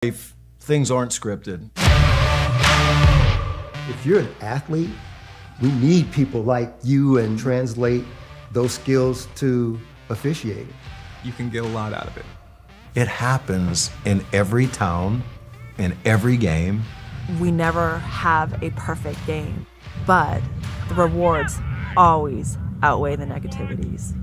life, things aren't scripted. If you're an athlete, we need people like you and translate those skills to officiating. You can get a lot out of it. It happens in every town, in every game. We never have a perfect game, but the rewards always outweigh the negativities.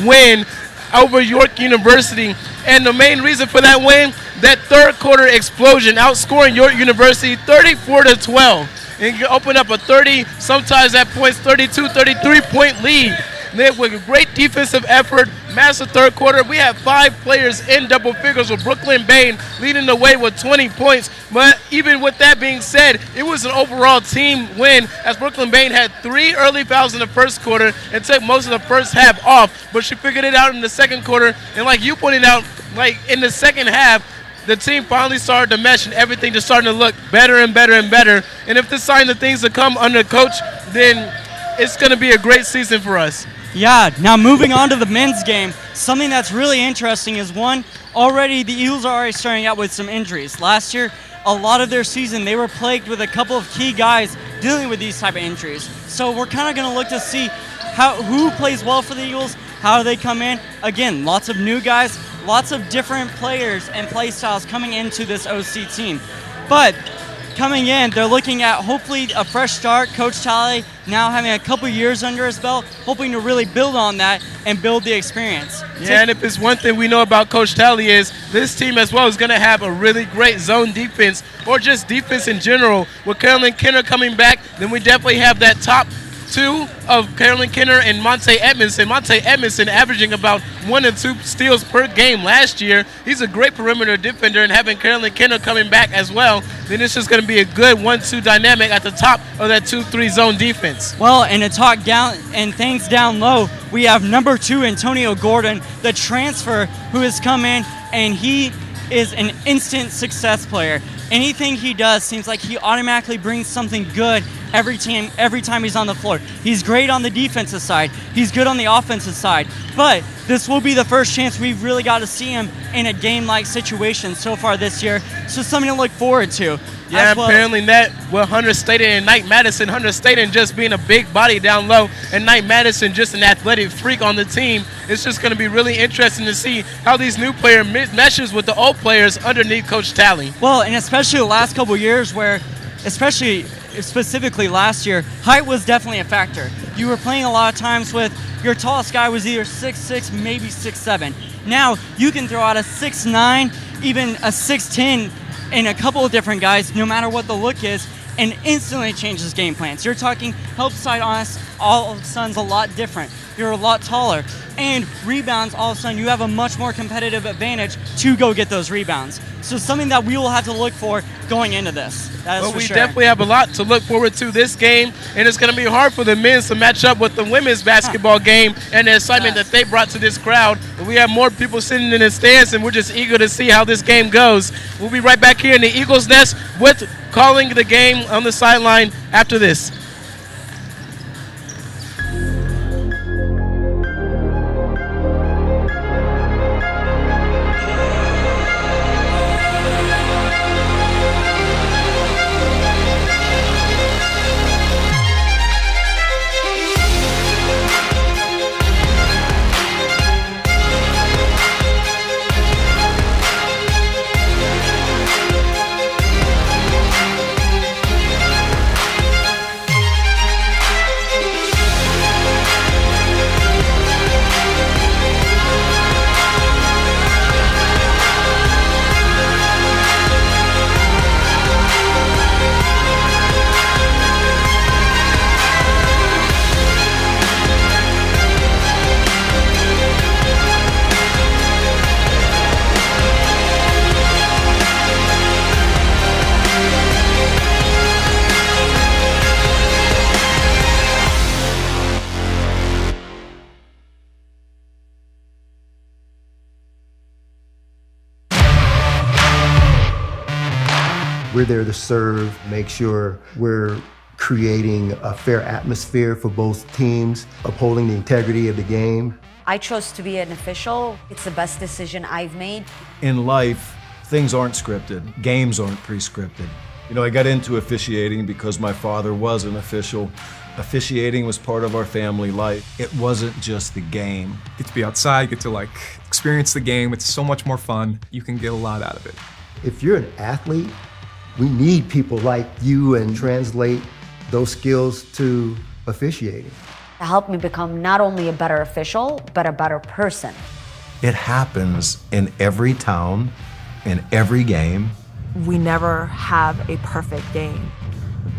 Win over York University, and the main reason for that win, that third quarter explosion, outscoring York University 34-12, and open up a 30, sometimes at points 32, 33 point lead. Then with a great defensive effort, massive third quarter, we have 5 players in double figures with Brooklyn Bain leading the way with 20 points. But even with that being said, it was an overall team win as Brooklyn Bain had 3 early fouls in the first quarter and took most of the first half off. But she figured it out in the second quarter. And like you pointed out, like in the second half, the team finally started to mesh and everything just starting to look better and better and better. And if this sign of things to come under coach, then it's going to be a great season for us. Yeah, now moving on to the men's game, something that's really interesting is already the Eagles are already starting out with some injuries. Last year, a lot of their season, they were plagued with a couple of key guys dealing with these type of injuries. So we're kind of going to look to see who plays well for the Eagles, how they come in. Again, lots of new guys, lots of different players and play styles coming into this OC team. But coming in, they're looking at hopefully a fresh start. Coach Talley now having a couple years under his belt, hoping to really build on that and build the experience. Yeah, and if it's one thing we know about Coach Talley is this team as well is going to have a really great zone defense or just defense in general. With Carolyn Kenner coming back, then we definitely have that top 2 of Carolyn Kenner and Monte Edmondson. Monte Edmondson averaging about 1 and 2 steals per game last year. He's a great perimeter defender, and having Carolyn Kenner coming back as well, then it's just going to be a good 1-2 dynamic at the top of that 2-3 zone defense. Well, and to talk down and things down low, we have number 2 Antonio Gordon, the transfer who has come in, and he is an instant success player. Anything he does seems like he automatically brings something good every time he's on the floor. He's great on the defensive side. He's good on the offensive side. But this will be the first chance we've really got to see him in a game-like situation so far this year. So something to look forward to. Yeah, apparently that with Hunter Staten and Knight Madison. Hunter Staten just being a big body down low, and Knight Madison just an athletic freak on the team. It's just going to be really interesting to see how these new players meshes with the old players underneath Coach Talley. Well, and especially the last couple of years where, specifically last year, height was definitely a factor. You were playing a lot of times with your tallest guy was either 6'6", maybe 6'7". Now you can throw out a 6'9", even a 6'10", and a couple of different guys, no matter what the look is, and instantly changes game plans. You're talking help side on us, all of a sudden a lot different. You're a lot taller. And rebounds, all of a sudden you have a much more competitive advantage to go get those rebounds. So something that we will have to look for going into this. That is well, for we sure. definitely have a lot to look forward to this game, and it's going to be hard for the men to match up with the women's basketball game and the excitement that they brought to this crowd. We have more people sitting in the stands, and we're just eager to see how this game goes. We'll be right back here in the Eagles Nest with calling the game on the sideline after this. We're there to serve, make sure we're creating a fair atmosphere for both teams, upholding the integrity of the game. I chose to be an official. It's the best decision I've made. In life, things aren't scripted. Games aren't pre-scripted. You know, I got into officiating because my father was an official. Officiating was part of our family life. It wasn't just the game. Get to be outside, get to experience the game. It's so much more fun. You can get a lot out of it. If you're an athlete, we need people like you and translate those skills to officiating. It helped me become not only a better official, but a better person. It happens in every town, in every game. We never have a perfect game,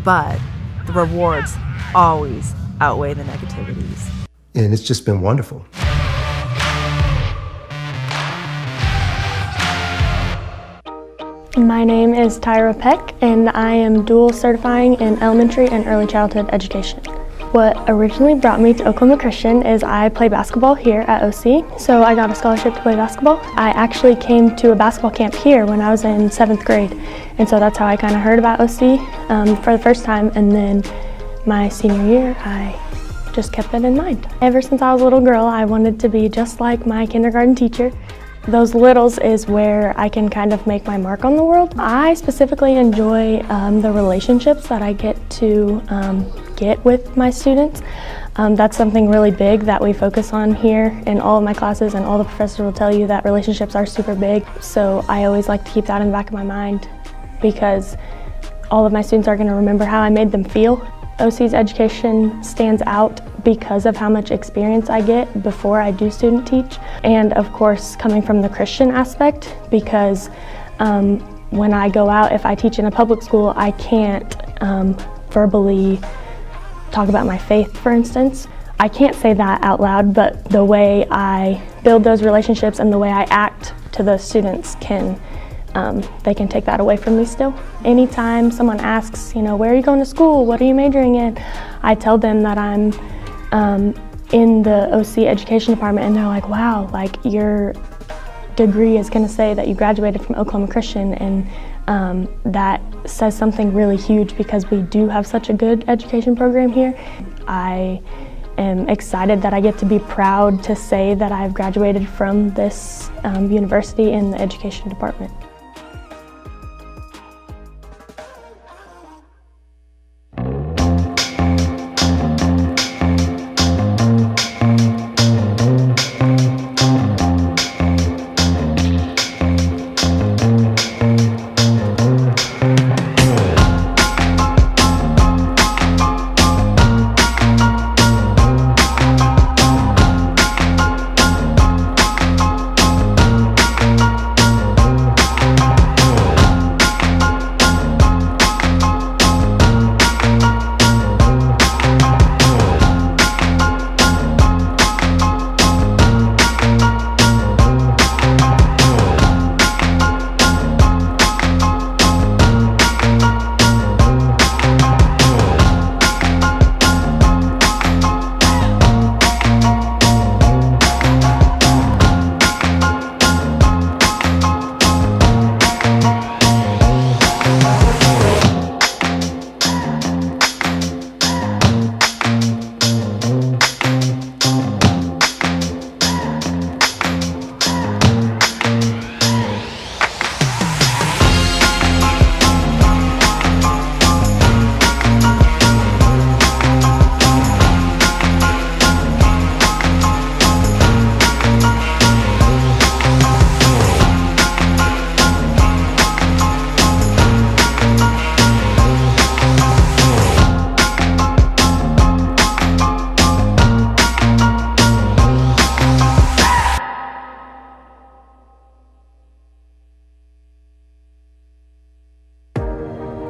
but the rewards always outweigh the negativities. And it's just been wonderful. My name is Tyra Peck, and I am dual certifying in elementary and early childhood education. What originally brought me to Oklahoma Christian is I play basketball here at OC, so I got a scholarship to play basketball. I actually came to a basketball camp here when I was in 7th grade, and so that's how I kind of heard about OC for the first time, and then my senior year, I just kept it in mind. Ever since I was a little girl, I wanted to be just like my kindergarten teacher. Those littles is where I can kind of make my mark on the world. I specifically enjoy the relationships that I get to get with my students. That's something really big that we focus on here in all of my classes, and all the professors will tell you that relationships are super big. So I always like to keep that in the back of my mind because all of my students are going to remember how I made them feel. OC's education stands out because of how much experience I get before I do student teach, and of course coming from the Christian aspect, because when I go out, if I teach in a public school, I can't verbally talk about my faith, for instance. I can't say that out loud, but the way I build those relationships and the way I act to those students they can take that away from me still. Anytime someone asks, where are you going to school? What are you majoring in? I tell them that I'm in the OC education department, and they're like, wow, your degree is going to say that you graduated from Oklahoma Christian, and that says something really huge because we do have such a good education program here. I am excited that I get to be proud to say that I've graduated from this university in the education department.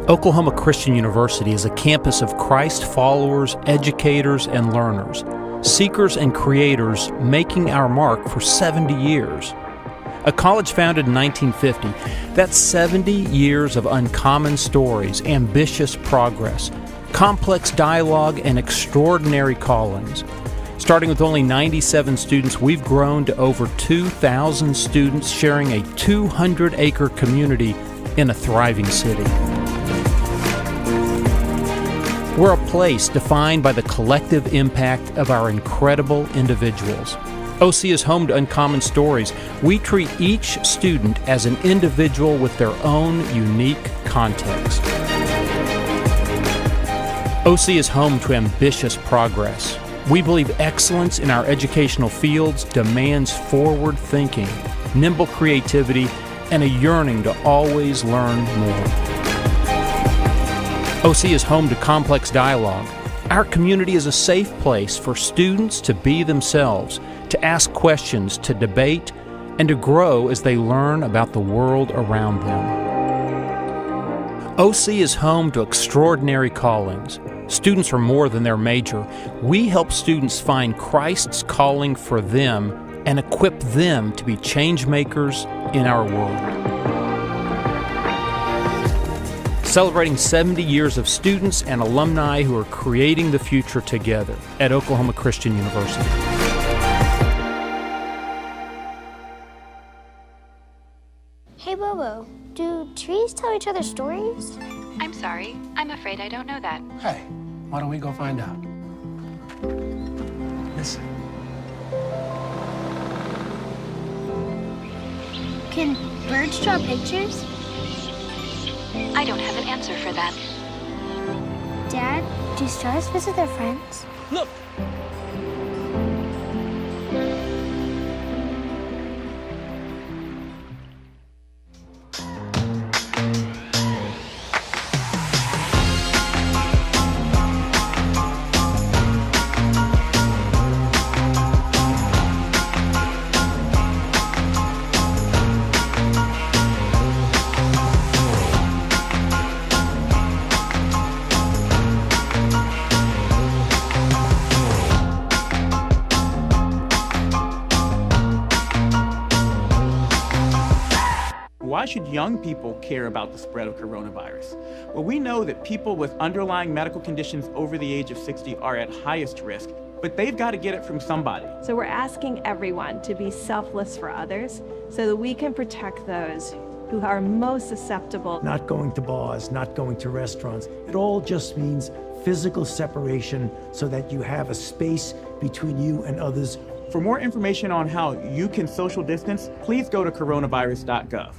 Oklahoma Christian University is a campus of Christ followers, educators, and learners, seekers and creators making our mark for 70 years. A college founded in 1950, that's 70 years of uncommon stories, ambitious progress, complex dialogue, and extraordinary callings. Starting with only 97 students, we've grown to over 2,000 students sharing a 200-acre community in a thriving city. We're a place defined by the collective impact of our incredible individuals. OC is home to Uncommon Stories. We treat each student as an individual with their own unique context. OC is home to ambitious progress. We believe excellence in our educational fields demands forward thinking, nimble creativity, and a yearning to always learn more. OC is home to complex dialogue. Our community is a safe place for students to be themselves, to ask questions, to debate, and to grow as they learn about the world around them. OC is home to extraordinary callings. Students are more than their major. We help students find Christ's calling for them and equip them to be change makers in our world. Celebrating 70 years of students and alumni who are creating the future together at Oklahoma Christian University. Hey Bobo, do trees tell each other stories? I'm sorry, I'm afraid I don't know that. Hey, why don't we go find out? Listen. Can birds draw pictures? I don't have an answer for that. Dad, do stars visit their friends? Look! Why should young people care about the spread of coronavirus? Well, we know that people with underlying medical conditions over the age of 60 are at highest risk, but they've got to get it from somebody. So we're asking everyone to be selfless for others so that we can protect those who are most susceptible. Not going to bars, not going to restaurants. It all just means physical separation so that you have a space between you and others. For more information on how you can social distance, please go to coronavirus.gov.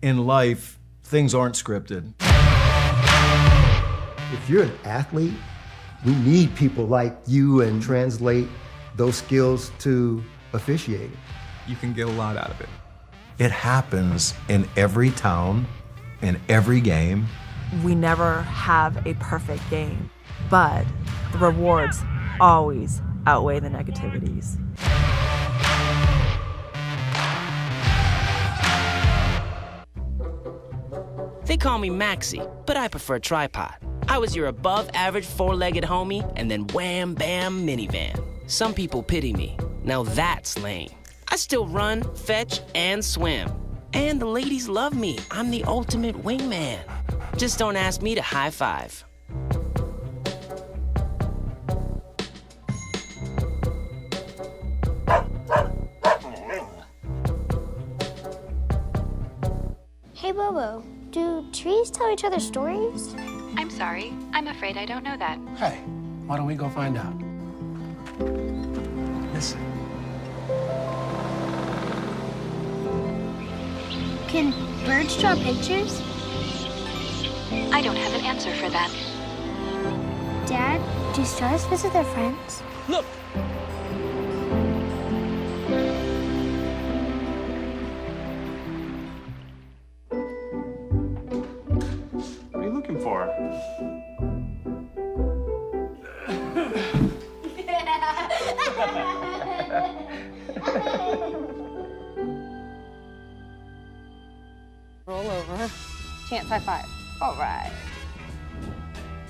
In life, things aren't scripted. If you're an athlete, we need people like you and translate those skills to officiating. You can get a lot out of it. It happens in every town, in every game. We never have a perfect game, but the rewards always outweigh the negativities. They call me Maxie, but I prefer tripod. I was your above-average four-legged homie, and then wham-bam minivan. Some people pity me. Now that's lame. I still run, fetch, and swim. And the ladies love me. I'm the ultimate wingman. Just don't ask me to high five. Hey Bobo, do trees tell each other stories? I'm sorry, I'm afraid I don't know that. Hey, why don't we go find out? Listen. Can birds draw pictures? I don't have an answer for that. Dad, do stars visit their friends? Look! What are you looking for? Roll over. Chance high five. All right.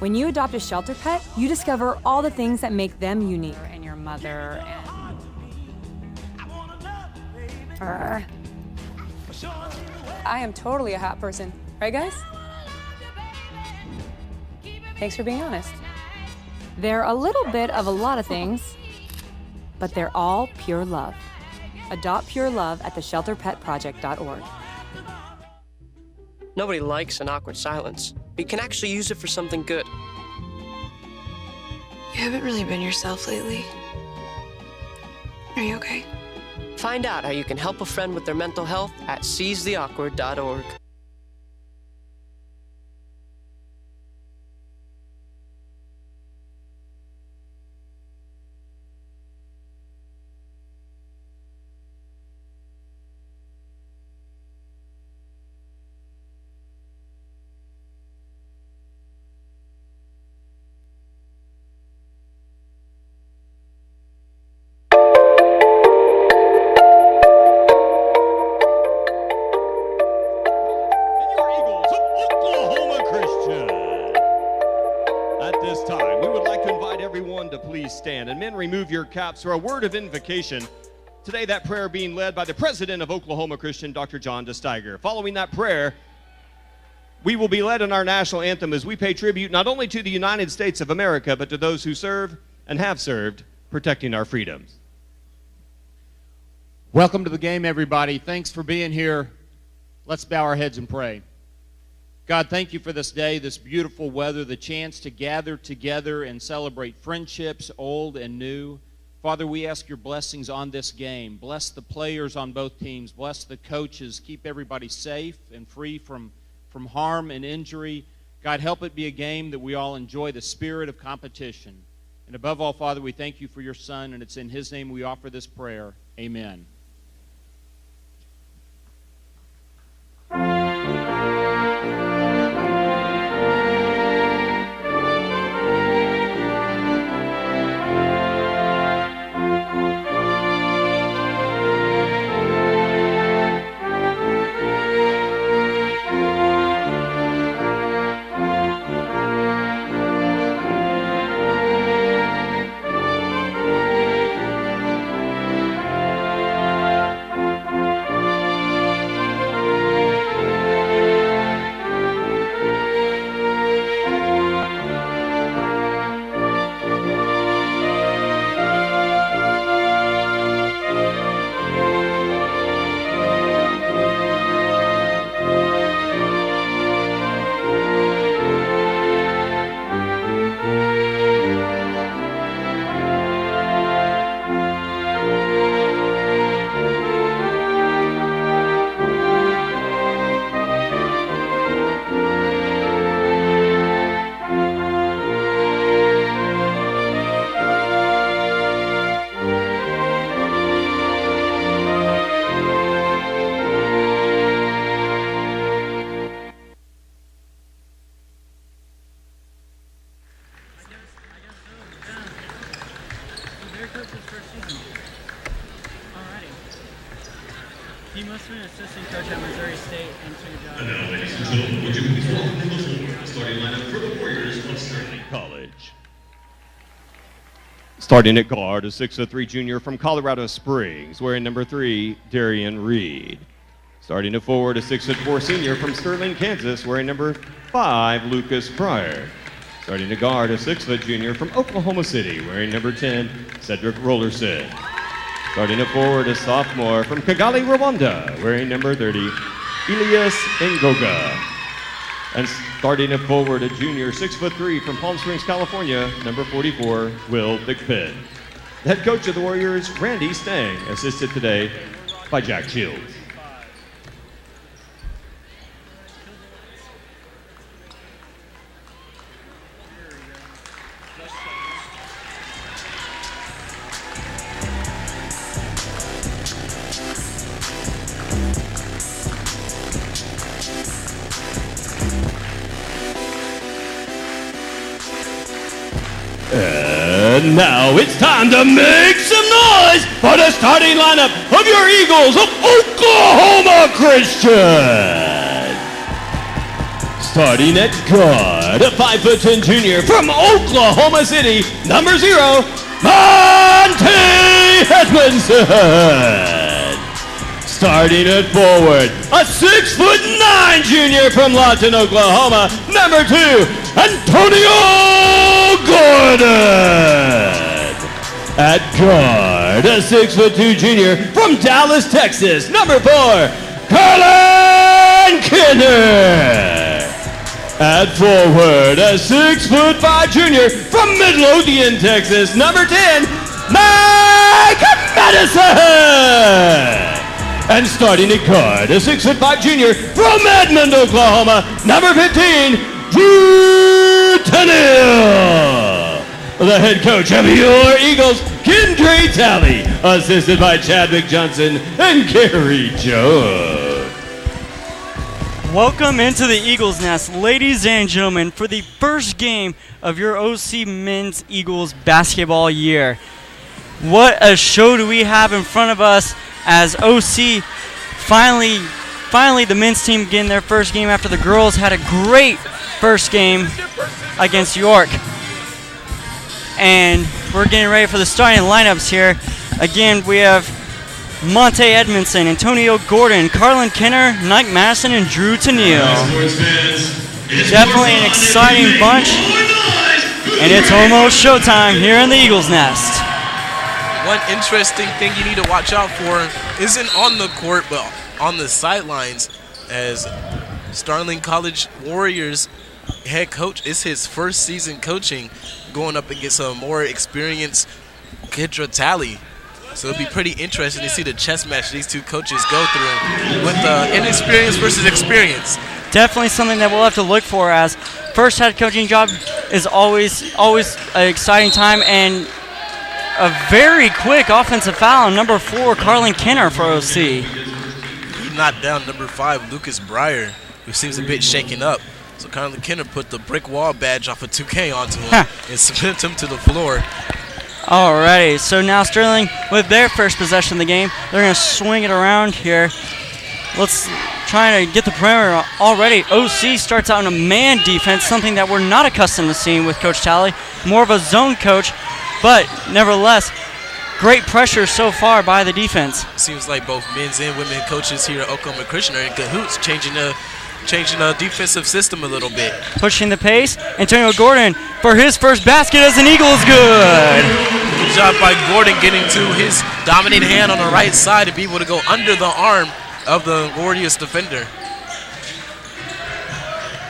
When you adopt a shelter pet, you discover all the things that make them unique. And your mother and... I am totally a hot person. Right, guys? Thanks for being honest. They're a little bit of a lot of things, but they're all pure love. Adopt pure love at theshelterpetproject.org. Nobody likes an awkward silence, but you can actually use it for something good. You haven't really been yourself lately. Are you okay? Find out how you can help a friend with their mental health at seizetheawkward.org. Stand and men, remove your caps for a word of invocation. Today, that prayer being led by the president of Oklahoma Christian, Dr. John DeSteiger. Following that prayer, we will be led in our national anthem as we pay tribute not only to the United States of America, but to those who serve and have served, protecting our freedoms. Welcome to the game, everybody. Thanks for being here. Let's bow our heads and pray. God, thank you for this day, this beautiful weather, the chance to gather together and celebrate friendships, old and new. Father, we ask your blessings on this game. Bless the players on both teams. Bless the coaches. Keep everybody safe and free from harm and injury. God, help it be a game that we all enjoy the spirit of competition. And above all, Father, we thank you for your Son, and it's in his name we offer this prayer. Amen. He must have been assistant coach at Missouri State and took a job. And now, ladies and gentlemen, would you please welcome the starting lineup for the Warriors of Sterling College. Starting at guard, a 6'3" junior from Colorado Springs, wearing number 3, Darian Reed. Starting at forward, a 6'4" senior from Sterling, Kansas, wearing number 5, Lucas Pryor. Starting at guard, a 6' junior from Oklahoma City, wearing number 10, Cedric Rollerson. Starting at forward, a sophomore from Kigali, Rwanda, wearing number 30, Elias Ngoga. And starting at forward, a junior 6'3" from Palm Springs, California, number 44, Will Thigpen. The head coach of the Warriors, Randy Stang, assisted today by Jack Shields. And now it's time to make some noise for the starting lineup of your Eagles of Oklahoma Christian. Starting at guard, a 5'10" junior from Oklahoma City, number 0, Monte Edmondson. Starting at forward, a 6'9" junior from Lawton, Oklahoma, number 2, Antonio Gordon. At guard, a 6'2" junior from Dallas, Texas, number 4, Carlin Kinner. At forward, a 6'5" junior from Midlothian, Texas, number 10, Mike Madison! And starting at guard, a 6'5" junior from Edmond, Oklahoma, number 15, Drew Tennille. The head coach of your Eagles, Kendra Talley, assisted by Chadwick Johnson and Gary Jones. Welcome into the Eagles Nest, ladies and gentlemen, for the first game of your OC Men's Eagles basketball year. What a show do we have in front of us as OC finally the men's team getting their first game after the girls had a great first game against York. And we're getting ready for the starting lineups here. Again, we have Monte Edmondson, Antonio Gordon, Carlin Kenner, Nike Madison, and Drew Tennille. Definitely an exciting bunch, and it's almost showtime here in the Eagles Nest. One interesting thing you need to watch out for isn't on the court, but on the sidelines, as Starling College Warriors head coach is his first season coaching, going up against a more experienced Kendra Talley. So it'll be pretty interesting to see the chess match these two coaches go through with inexperience versus experience. Definitely something that we'll have to look for, as first head coaching job is always an exciting time, and a very quick offensive foul on number 4, Carlin Kenner for OC. He knocked down number 5, Lucas Breyer, who seems a bit shaken up. So Carlin Kenner put the brick wall badge off of 2K onto him and sent him to the floor. Alrighty, so now Sterling with their first possession of the game. They're going to swing it around here. Let's try to get the perimeter already. OC starts out in a man defense, something that we're not accustomed to seeing with Coach Talley. More of a zone coach, but nevertheless, great pressure so far by the defense. Seems like both men's and women coaches here at Oklahoma Christian are in cahoots, changing the defensive system a little bit. Pushing the pace. Antonio Gordon for his first basket as an Eagle is good. Good job by Gordon getting to his dominant hand on the right side to be able to go under the arm of the Warriors defender.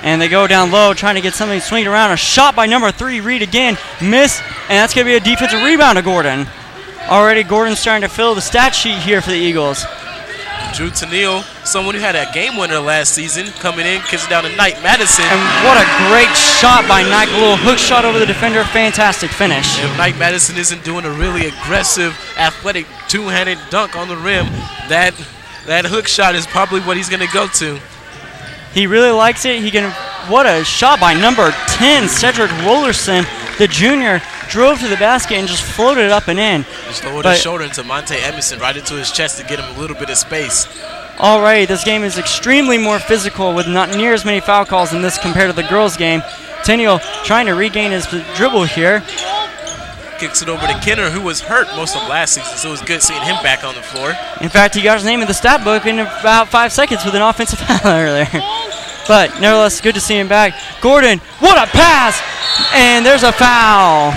And they go down low trying to get something swinged around. A shot by number 3, Reed again. Miss, and that's going to be a defensive rebound to Gordon. Already Gordon's starting to fill the stat sheet here for the Eagles. Drew Tennille, someone who had a game winner last season, coming in, kicks it down to Nike Madison. And what a great shot by Nike. A little hook shot over the defender. Fantastic finish. If Nike Madison isn't doing a really aggressive, athletic, two-handed dunk on the rim, that hook shot is probably what he's going to go to. He really likes it. What a shot by number 10, Cedric Rollerson, the junior. Drove to the basket and just floated it up and in. Just lowered his shoulder into Monte Edmondson right into his chest to get him a little bit of space. Alrighty, this game is extremely more physical with not near as many foul calls in this compared to the girls' game. Tennille trying to regain his dribble here. Kicks it over to Kenner, who was hurt most of last season, so it was good seeing him back on the floor. In fact, he got his name in the stat book in about 5 seconds with an offensive foul earlier. But nevertheless, good to see him back. Gordon, what a pass! And there's a foul.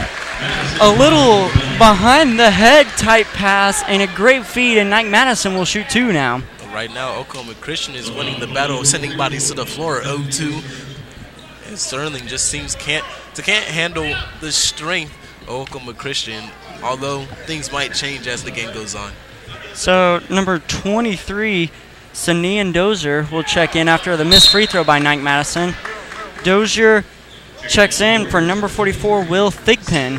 A little behind the head type pass and a great feed, and Nike Madison will shoot 2 now. Right now, Oklahoma Christian is winning the battle of sending bodies to the floor 0-2. And Sterling just seems can't handle the strength of Oklahoma Christian, although things might change as the game goes on. So number 23, Sanian Dozier will check in after the missed free throw by Nike Madison. Dozier checks in for number 44, Will Thigpen.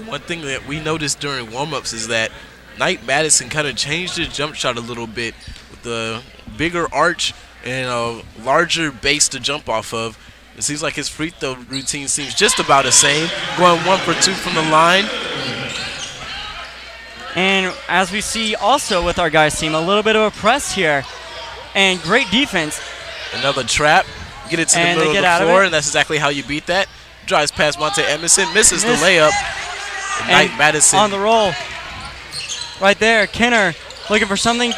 One thing that we noticed during warm-ups is that Nike Madison kind of changed his jump shot a little bit with the bigger arch and a larger base to jump off of. It seems like his free throw routine seems just about the same, going 1 for 2 from the line. And as we see also with our guys team, a little bit of a press here and great defense. Another trap. Get it to the middle of the floor, and that's exactly how you beat that. Drives past Monte Edmondson, misses the layup. Nike Madison on the roll. Right there, Kenner looking for something.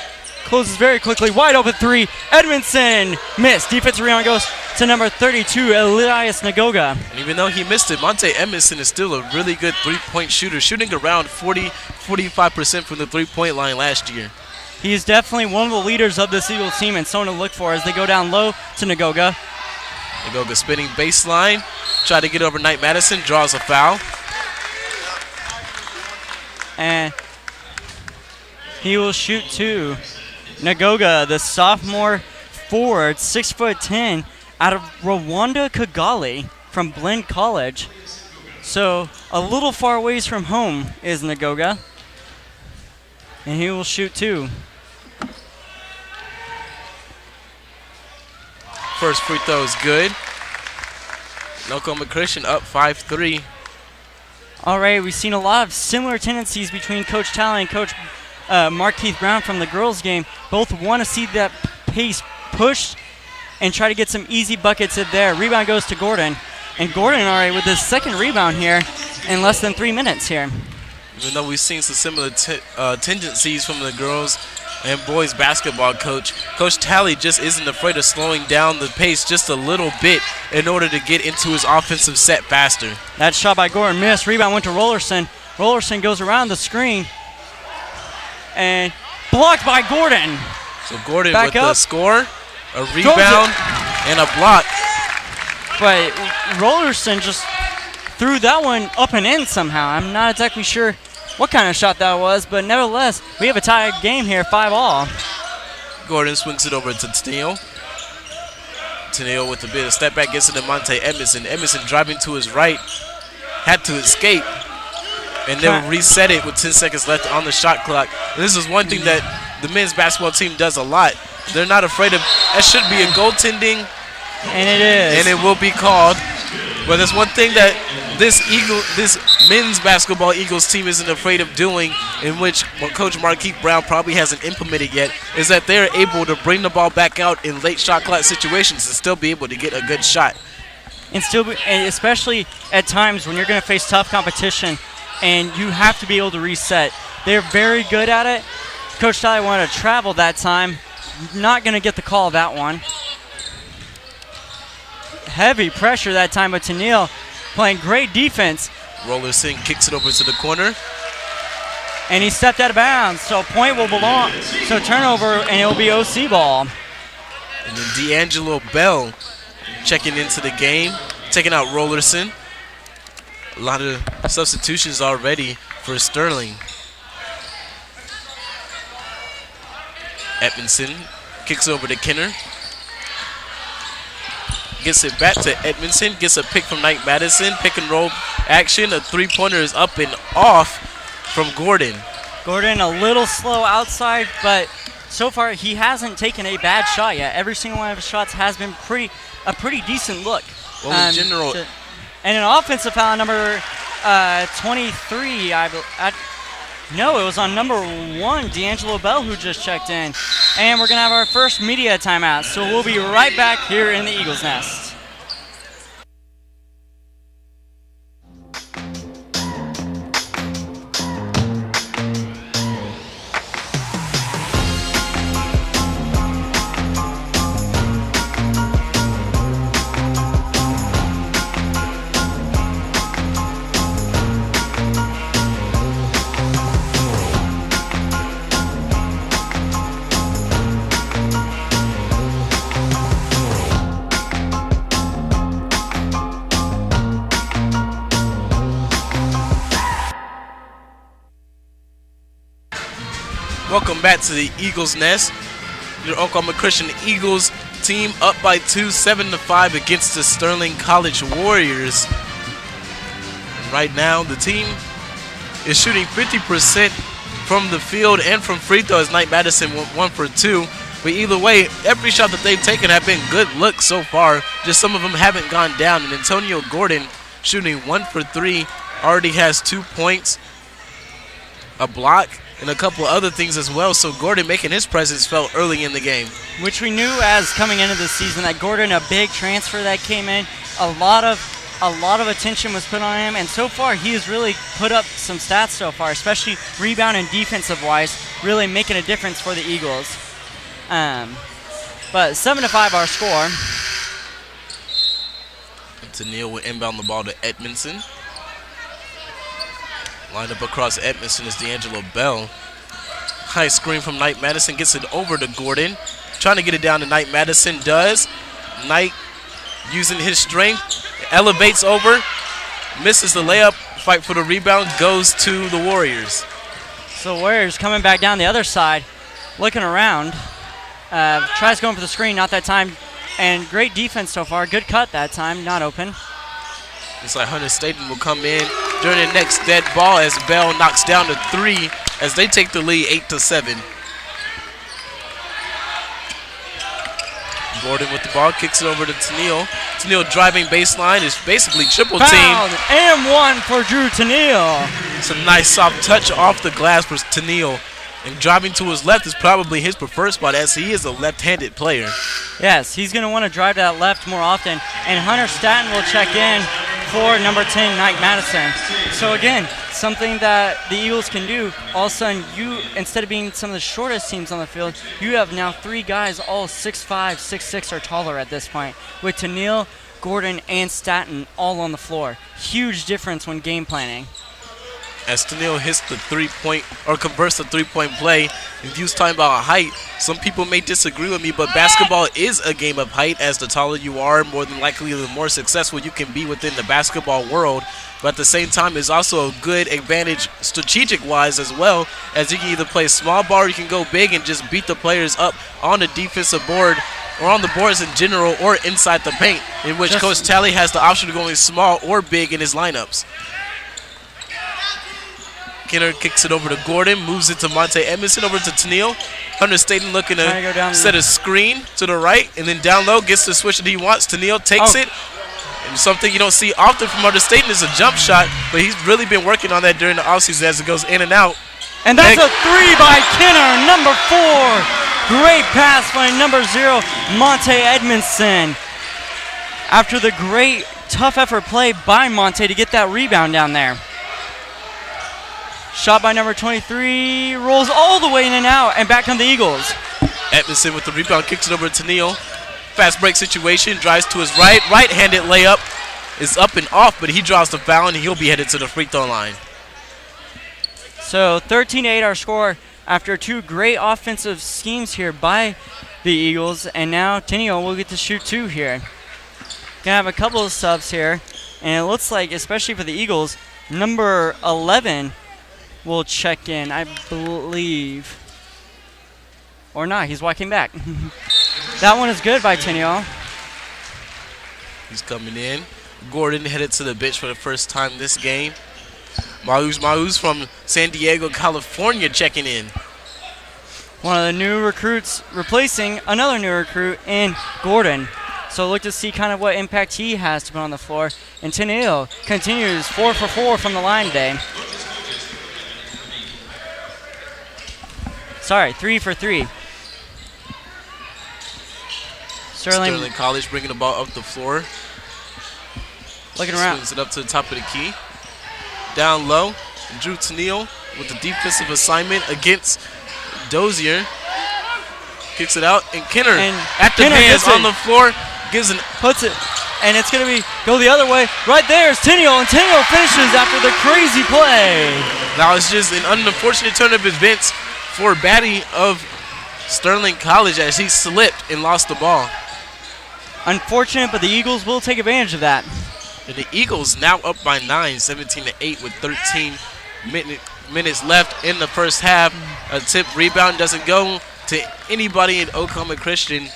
Closes very quickly, wide open 3. Edmondson missed. Defensive rebound goes to number 32, Elias Nagoga. And even though he missed it, Monte Edmondson is still a really good three-point shooter, shooting around 45% from the three-point line last year. He is definitely one of the leaders of this Eagles team and someone to look for as they go down low to Nagoga. Nagoga spinning baseline. Try to get over Knight Madison. Draws a foul. And he will shoot 2. Nagoga, the sophomore forward, 6'10", out of Rwanda Kigali from Blinn College. So a little far ways from home is Nagoga. And he will shoot 2. First free throw is good. Oklahoma Christian up 5-3. All right, we've seen a lot of similar tendencies between Coach Talley and Coach Markeith Brown from the girls' game. Both want to see that pace pushed and try to get some easy buckets in there. Rebound goes to Gordon. And Gordon, all right, with his second rebound here in less than 3 minutes here. Even though we've seen some similar tendencies from the girls and boys basketball coach, Coach Talley just isn't afraid of slowing down the pace just a little bit in order to get into his offensive set faster. That shot by Gordon missed. Rebound went to Rollerson. Rollerson goes around the screen and blocked by Gordon. So Gordon back with up. the score, a rebound, and a block. But Rollerson just threw that one up and in somehow. I'm not exactly sure what kind of shot that was, but nevertheless, we have a tied game here, 5-all. Gordon swings it over to Tennille. Tennille with a bit of step back, gets it to Monte Edmondson. Edmondson driving to his right, had to escape, and then reset it with 10 seconds left on the shot clock. And this is one thing that the men's basketball team does a lot. They're not afraid of, that should be a goaltending. And it is. And it will be called. But there's one thing that this men's basketball Eagles team isn't afraid of doing, in which Coach Markeith Brown probably hasn't implemented yet, is that they're able to bring the ball back out in late shot clock situations and still be able to get a good shot. And especially at times when you're going to face tough competition and you have to be able to reset. They're very good at it. Coach Talley wanted to travel that time. Not going to get the call that one. Heavy pressure that time by Tennille, playing great defense. Rollerson kicks it over to the corner. And he stepped out of bounds, so point will belong. So turnover, and it will be OC ball. And then D'Angelo Bell checking into the game, taking out Rollerson. A lot of substitutions already for Sterling. Edmondson kicks over to Kenner. Gets it back to Edmondson, gets a pick from Knight Madison, pick and roll action. A three-pointer is up and off from Gordon. Gordon a little slow outside, but so far he hasn't taken a bad shot yet. Every single one of his shots has been a pretty decent look. Well, in general, and an offensive foul number 23. No, it was on number 1, D'Angelo Bell, who just checked in. And we're going to have our first media timeout. So we'll be right back here in the Eagles Nest. Welcome back to the Eagles Nest. Your Oklahoma Christian Eagles team up by 2, 7-5 against the Sterling College Warriors. And right now, the team is shooting 50% from the field and from free throws. Knight Madison went 1 for 2. But either way, every shot that they've taken have been good looks so far. Just some of them haven't gone down. And Antonio Gordon shooting 1 for 3, already has 2 points, a block, and a couple of other things as well. So Gordon making his presence felt early in the game. Which we knew as coming into the season that Gordon, a big transfer that came in, a lot of attention was put on him, and so far he has really put up some stats so far, especially rebound and defensive wise, really making a difference for the Eagles. But 7-5 our score. Tennille will inbound the ball to Edmondson. Lined up across Edmondson is D'Angelo Bell. High screen from Knight Madison, gets it over to Gordon. Trying to get it down to Knight Madison, does. Knight using his strength, elevates over, misses the layup, fight for the rebound, goes to the Warriors. So Warriors coming back down the other side, looking around, tries going for the screen, not that time, and great defense so far. Good cut that time, not open. Looks like Hunter Staten will come in during the next dead ball as Bell knocks down to 3 as they take the lead 8-7. Gordon with the ball, kicks it over to Tennille. Tennille driving baseline is basically triple team. And one for Drew Tennille. It's a nice soft touch off the glass for Tennille. And driving to his left is probably his preferred spot as he is a left-handed player. Yes, he's going to want to drive to that left more often. And Hunter Staten will check in for number 10, Nike Madison. So again, something that the Eagles can do. All of a sudden, you, instead of being some of the shortest teams on the field, you have now 3 guys all 6'5", 6'6", or taller at this point, with Tennille, Gordon, and Staten all on the floor. Huge difference when game planning. As Tennille hits the three-point, or converts the three-point play, if you was talking about height, some people may disagree with me, but basketball is a game of height. As the taller you are, more than likely the more successful you can be within the basketball world. But at the same time, it's also a good advantage strategic-wise as well, as you can either play small ball or you can go big and just beat the players up on the defensive board or on the boards in general or inside the paint, in which Coach Talley has the option of going small or big in his lineups. Kenner kicks it over to Gordon, moves it to Monte Edmondson, over to Tennille. Hunter Staten looking to set a screen to the right, and then down low, gets the switch that he wants. Tennille takes it. And something you don't see often from Hunter Staten is a jump shot, but he's really been working on that during the offseason as it goes in and out. And that's a 3 by Kenner, number 4. Great pass by number 0, Monte Edmondson. After the great tough effort play by Monte to get that rebound down there. Shot by number 23, rolls all the way in and out, and back come the Eagles. Edmondson with the rebound, kicks it over to Tennille. Fast break situation, drives to his right. Right-handed layup is up and off, but he draws the foul, and he'll be headed to the free throw line. So 13-8 our score after 2 great offensive schemes here by the Eagles, and now Tennille will get to shoot 2 here. Gonna have a couple of subs here, and it looks like, especially for the Eagles, number 11 will check in, I believe. Or not, he's walking back. That one is good by Tennille. He's coming in. Gordon headed to the bench for the first time this game. Mahus from San Diego, California checking in. One of the new recruits replacing another new recruit in Gordon. So look to see kind of what impact he has to put on the floor. And Tennille continues 4 for 4 from the line today. Sorry, 3 for 3. Sterling College bringing the ball up the floor. Looking around. Swings it up to the top of the key. Down low, Drew Tennille with the defensive assignment against Dozier. Kicks it out, and Kenner at the hands on the floor gives an puts it, and it's gonna go the other way. Right there is Tennille, and Tennille finishes after the crazy play. Now it's just an unfortunate turn of events for Batty of Sterling College as he slipped and lost the ball. Unfortunate, but the Eagles will take advantage of that. And the Eagles now up by 9, 17-8 with 13 minutes left in the first half. A tip rebound doesn't go to anybody in Oklahoma Christian.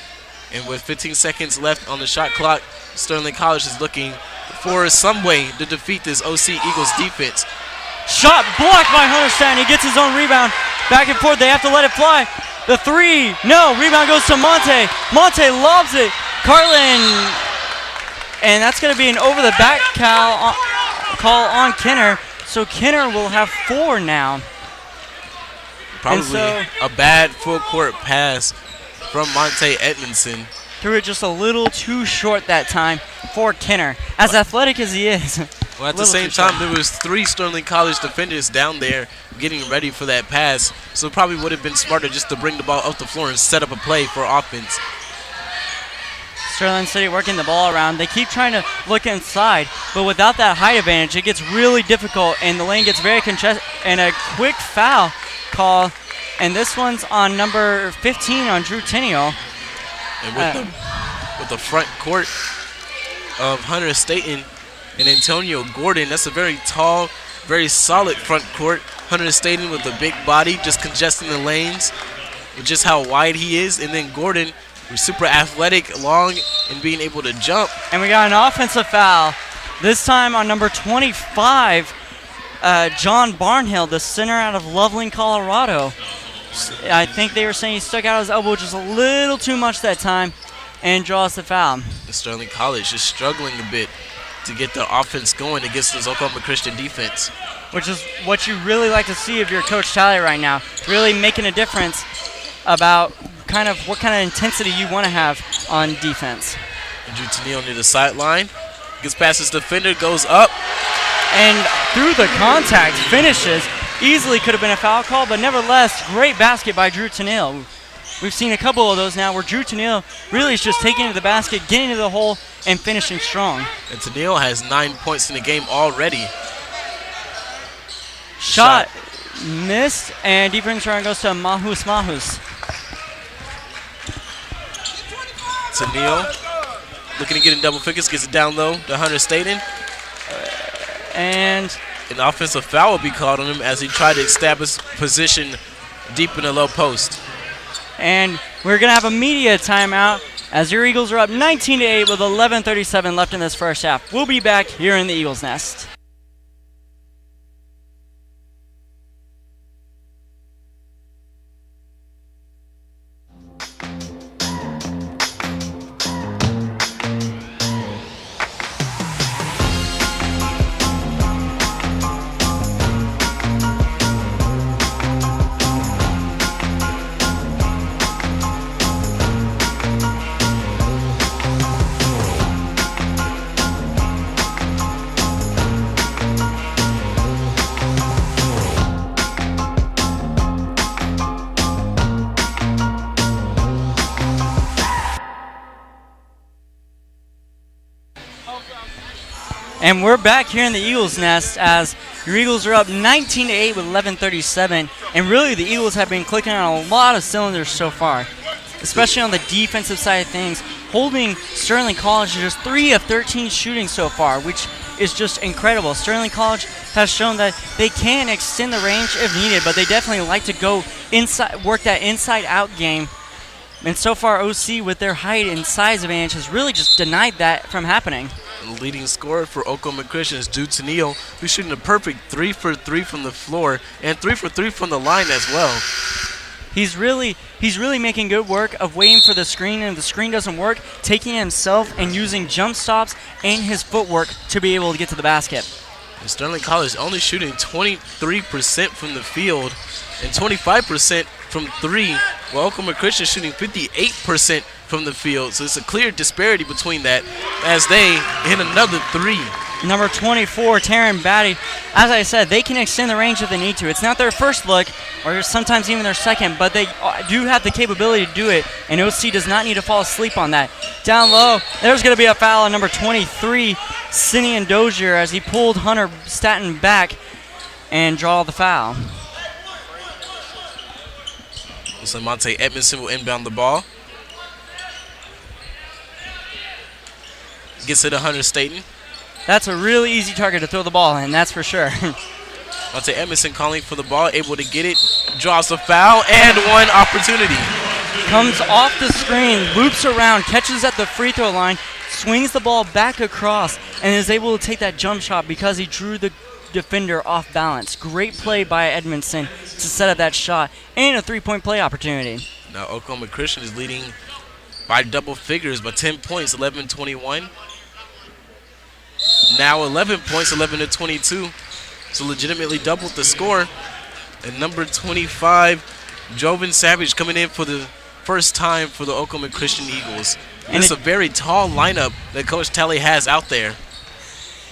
And with 15 seconds left on the shot clock, Sterling College is looking for some way to defeat this OC Eagles defense. Shot blocked by Hunter Staten. He gets his own rebound. Back and forth, they have to let it fly. The 3, no, rebound goes to Monte. Monte lobs it. Carlin, and that's going to be an over-the-back call on Kenner. So Kenner will have 4 now. Probably a bad full-court pass from Monte Edmondson. Threw it just a little too short that time for Kenner, as athletic as he is. Well, at the same time, there was 3 Sterling College defenders down there getting ready for that pass. So it probably would have been smarter just to bring the ball up the floor and set up a play for offense. Sterling City working the ball around. They keep trying to look inside, but without that height advantage, it gets really difficult, and the lane gets very congested, and a quick foul call. And this one's on number 15 on Drew Tennille. And with the front court of Hunter Staten and Antonio Gordon. That's a very tall, very solid front court. Hunter Staten with a big body, just congesting the lanes with just how wide he is. And then Gordon, who's super athletic, long, and being able to jump. And we got an offensive foul, this time on number 25, John Barnhill, the center out of Loveland, Colorado. I think they were saying he stuck out his elbow just a little too much that time and draws the foul. Sterling College is struggling a bit to get the offense going against this Oklahoma Christian defense. Which is what you really like to see if you're Coach Talley right now. Really making a difference about kind of what kind of intensity you want to have on defense. Drew Tennille near the sideline. Gets past his defender, goes up. And through the contact, finishes. Easily could have been a foul call, but nevertheless, great basket by Drew Tennille. We've seen a couple of those now where Drew Tennille really is just taking it to the basket, getting to the hole, and finishing strong. And Tennille has 9 points in the game already. Shot missed, and deep range round goes to Mahus. Tennille looking to get in double figures, gets it down low to Hunter Staten. And an offensive foul will be called on him as he tried to establish position deep in the low post. And we're going to have a media timeout as your Eagles are up 19-8 with 11:37 left in this first half. We'll be back here in the Eagles Nest. And we're back here in the Eagles Nest as your Eagles are up 19-8 with 11:37. And really, the Eagles have been clicking on a lot of cylinders so far, especially on the defensive side of things, holding Sterling College to just 3 of 13 shooting so far, which is just incredible. Sterling College has shown that they can extend the range if needed, but they definitely like to go inside, work that inside-out game. And so far, OC, with their height and size advantage, has really just denied that from happening. The leading scorer for Oklahoma Christian is Drew Tennille, who's shooting a perfect 3 for 3 from the floor and 3 for 3 from the line as well. He's really making good work of waiting for the screen, and if the screen doesn't work, taking it himself and using jump stops and his footwork to be able to get to the basket. And Sterling College only shooting 23% from the field and 25% from 3, while Oklahoma Christian shooting 58% from the field. So it's a clear disparity between that as they hit another 3. Number 24, Taryn Batty. As I said, they can extend the range if they need to. It's not their first look or sometimes even their second, but they do have the capability to do it, and OC does not need to fall asleep on that. Down low, there's going to be a foul on number 23, Simeon Dozier, as he pulled Hunter Staten back and draw the foul. So Monte Edmondson will inbound the ball. Gets it to Hunter Staten. That's a really easy target to throw the ball in, that's for sure. Monte Edmondson calling for the ball, able to get it, draws the foul, and one opportunity. Comes off the screen, loops around, catches at the free throw line, swings the ball back across, and is able to take that jump shot because he drew the defender off balance. Great play by Edmondson to set up that shot, and a three-point play opportunity. Now Oklahoma Christian is leading by double figures by 10 points, 11-21. Now 11 points, 11-22. So legitimately doubled the score. And number 25, Jovan Savage, coming in for the first time for the Oklahoma Christian Eagles. And it's a very tall lineup that Coach Talley has out there,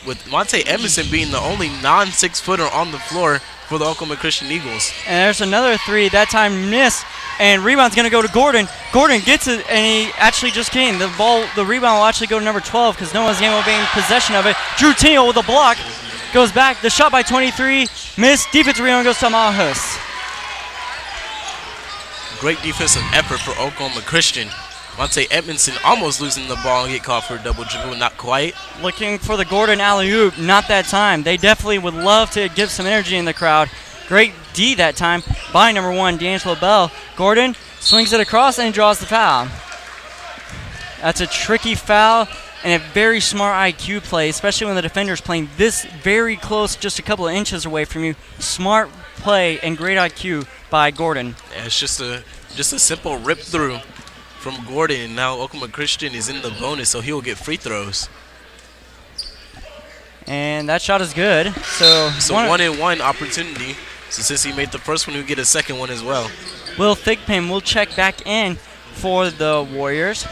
with Monte Edmondson being the only non-6-footer on the floor for the Oklahoma Christian Eagles. And there's another three, that time missed, and rebound's going to go to Gordon. Gordon gets it, and he actually just came. The rebound will actually go to number 12 because no one's able to gain possession of it. Drew Tennille with a block, goes back. The shot by 23, missed. Defensive rebound goes to Mahus. Great defensive effort for Oklahoma Christian. Monte Edmondson almost losing the ball and get caught for a double dribble, not quite. Looking for the Gordon alley-oop, not that time. They definitely would love to give some energy in the crowd. Great D that time by number 1, D'Angelo Bell. Gordon swings it across and draws the foul. That's a tricky foul and a very smart IQ play, especially when the defender's playing this very close, just a couple of inches away from you. Smart play and great IQ by Gordon. Yeah, it's just a simple rip through from Gordon, and now Oklahoma Christian is in the bonus, so he'll get free throws. And that shot is good. So it's a 1-and-1 opportunity. So since he made the first one, he'll get a second one as well. Will Thigpen will check back in for the Warriors.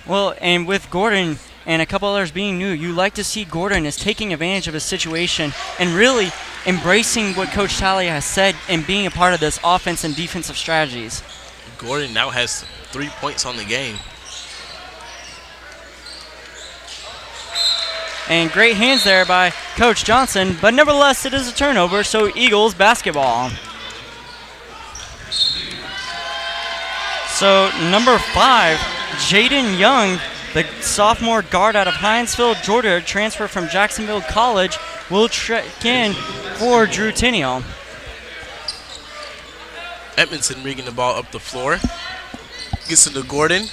Well, and with Gordon and a couple others being new, you like to see Gordon is taking advantage of his situation and really embracing what Coach Talley has said and being a part of this offense and defensive strategies. Gordon now has 3 points on the game. And great hands there by Coach Johnson, but nevertheless it is a turnover, so Eagles basketball. So number 5, Jaden Young, the sophomore guard out of Hinesville, Georgia, transfer from Jacksonville College, will check in for Drew Tiniel. Edmondson rigging the ball up the floor. Gets into Gordon.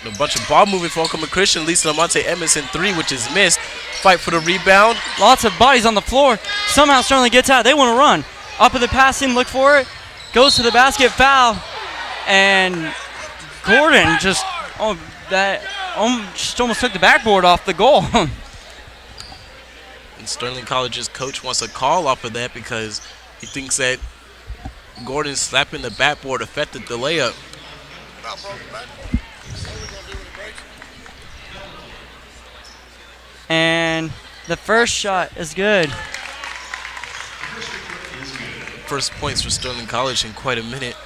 A bunch of ball movement for Oklahoma Christian, leads to Monte Edmondson 3, which is missed. Fight for the rebound. Lots of bodies on the floor. Somehow Sterling gets out. They want to run. Up at the passing, look for it. Goes to the basket, foul. And Gordon just almost took the backboard off the goal. And Sterling College's coach wants a call off of that because he thinks that Gordon slapping the backboard affected the layup. And the first shot is good. First points for Sterling College in quite a minute.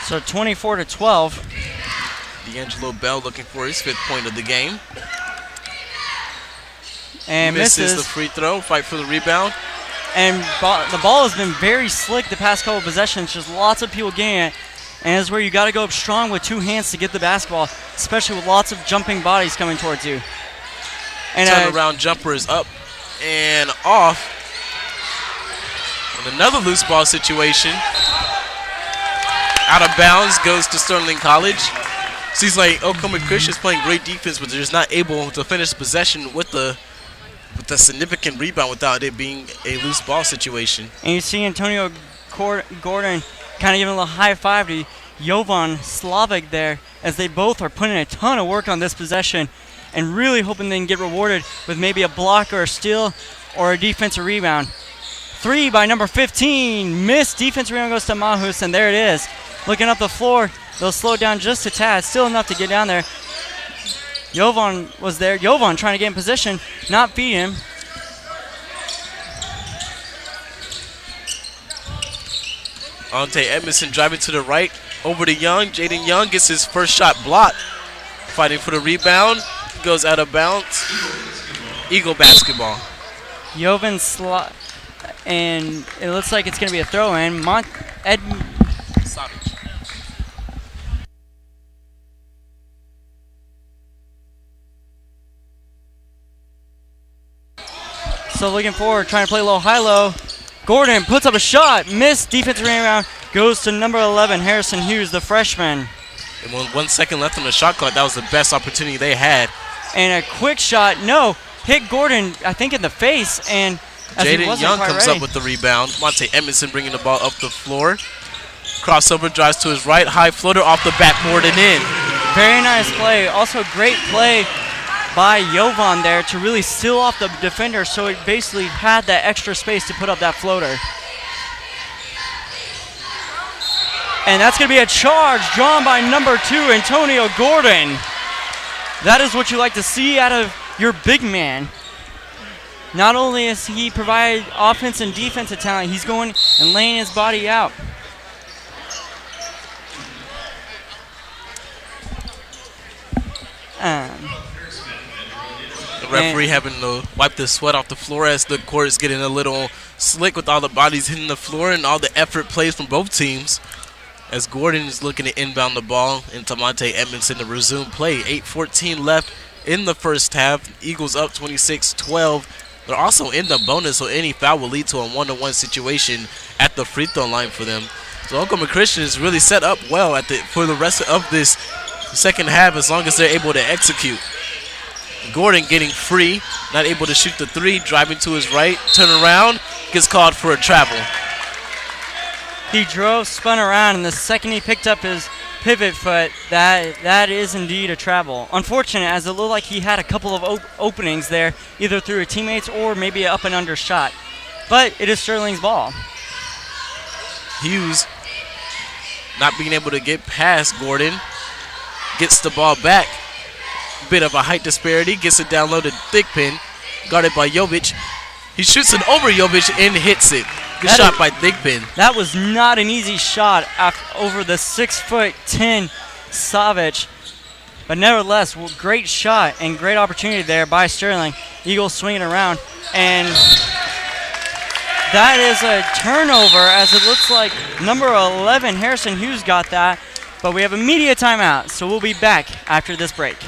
So 24-12. D'Angelo Bell looking for his 5th point of the game. And misses the free throw. Fight for the rebound. And the ball has been very slick the past couple of possessions. Just lots of people getting it. And it's where you got to go up strong with 2 hands to get the basketball, especially with lots of jumping bodies coming towards you. And turnaround jumper is up and off. And another loose ball situation. Out of bounds goes to Sterling College. Seems like Oklahoma Christian is playing great defense, but they're just not able to finish possession with the significant rebound without it being a loose ball situation. And you see Antonio Gordon kind of giving a little high five to Jovan Slavic there, as they both are putting a ton of work on this possession and really hoping they can get rewarded with maybe a block or a steal or a defensive rebound. 3 by number 15, missed. Defensive rebound goes to Mahus, and there it is. Looking up the floor, they'll slow down just a tad, still enough to get down there. Jovan was there. Jovan trying to get in position, not beat him. Monte Edmondson driving to the right, over to Young. Jaden Young gets his first shot blocked. Fighting for the rebound, goes out of bounds. Eagle basketball. Jovan and it looks like it's going to be a throw-in. So looking forward, trying to play low, high-low. Gordon puts up a shot, missed. Defensive rebound goes to number 11, Harrison Hughes, the freshman. And with 1 second left on the shot clock, that was the best opportunity they had. And a quick shot, hit Gordon, I think, in the face. And Jaden Young comes up with the rebound. Monte Edmondson bringing the ball up the floor. Crossover, drives to his right, high floater off the backboard and in. Very nice play. Also great play by Jovan there to really seal off the defender, so it basically had that extra space to put up that floater. And that's going to be a charge drawn by number 2, Antonio Gordon. That is what you like to see out of your big man. Not only is he provide offense and defensive talent, he's going and laying his body out. The referee having to wipe the sweat off the floor as the court is getting a little slick with all the bodies hitting the floor and all the effort plays from both teams. As Gordon is looking to inbound the ball into Monte Edmondson to resume play. 8:14 left in the first half. Eagles up 26-12. They're also in the bonus, so any foul will lead to a 1-to-1 situation at the free throw line for them. So Oklahoma Christian is really set up well for the rest of this second half as long as they're able to execute. Gordon getting free, not able to shoot the three, driving to his right, turn around, gets called for a travel. He drove, spun around, and the second he picked up his pivot foot, that is indeed a travel. Unfortunate, as it looked like he had a couple of openings there, either through a teammate's or maybe an up and under shot. But it is Sterling's ball. Hughes not being able to get past Gordon, gets the ball back. Bit of a height disparity, gets it down low to Thigpen, guarded by Jovic. He shoots it over Jovic and hits it. Good shot by Thigpen. That was not an easy shot over the 6'10" Savic. But nevertheless, great shot and great opportunity there by Sterling. Eagles swinging around. And that is a turnover, as it looks like number 11, Harrison Hughes, got that. But we have a media timeout, so we'll be back after this break.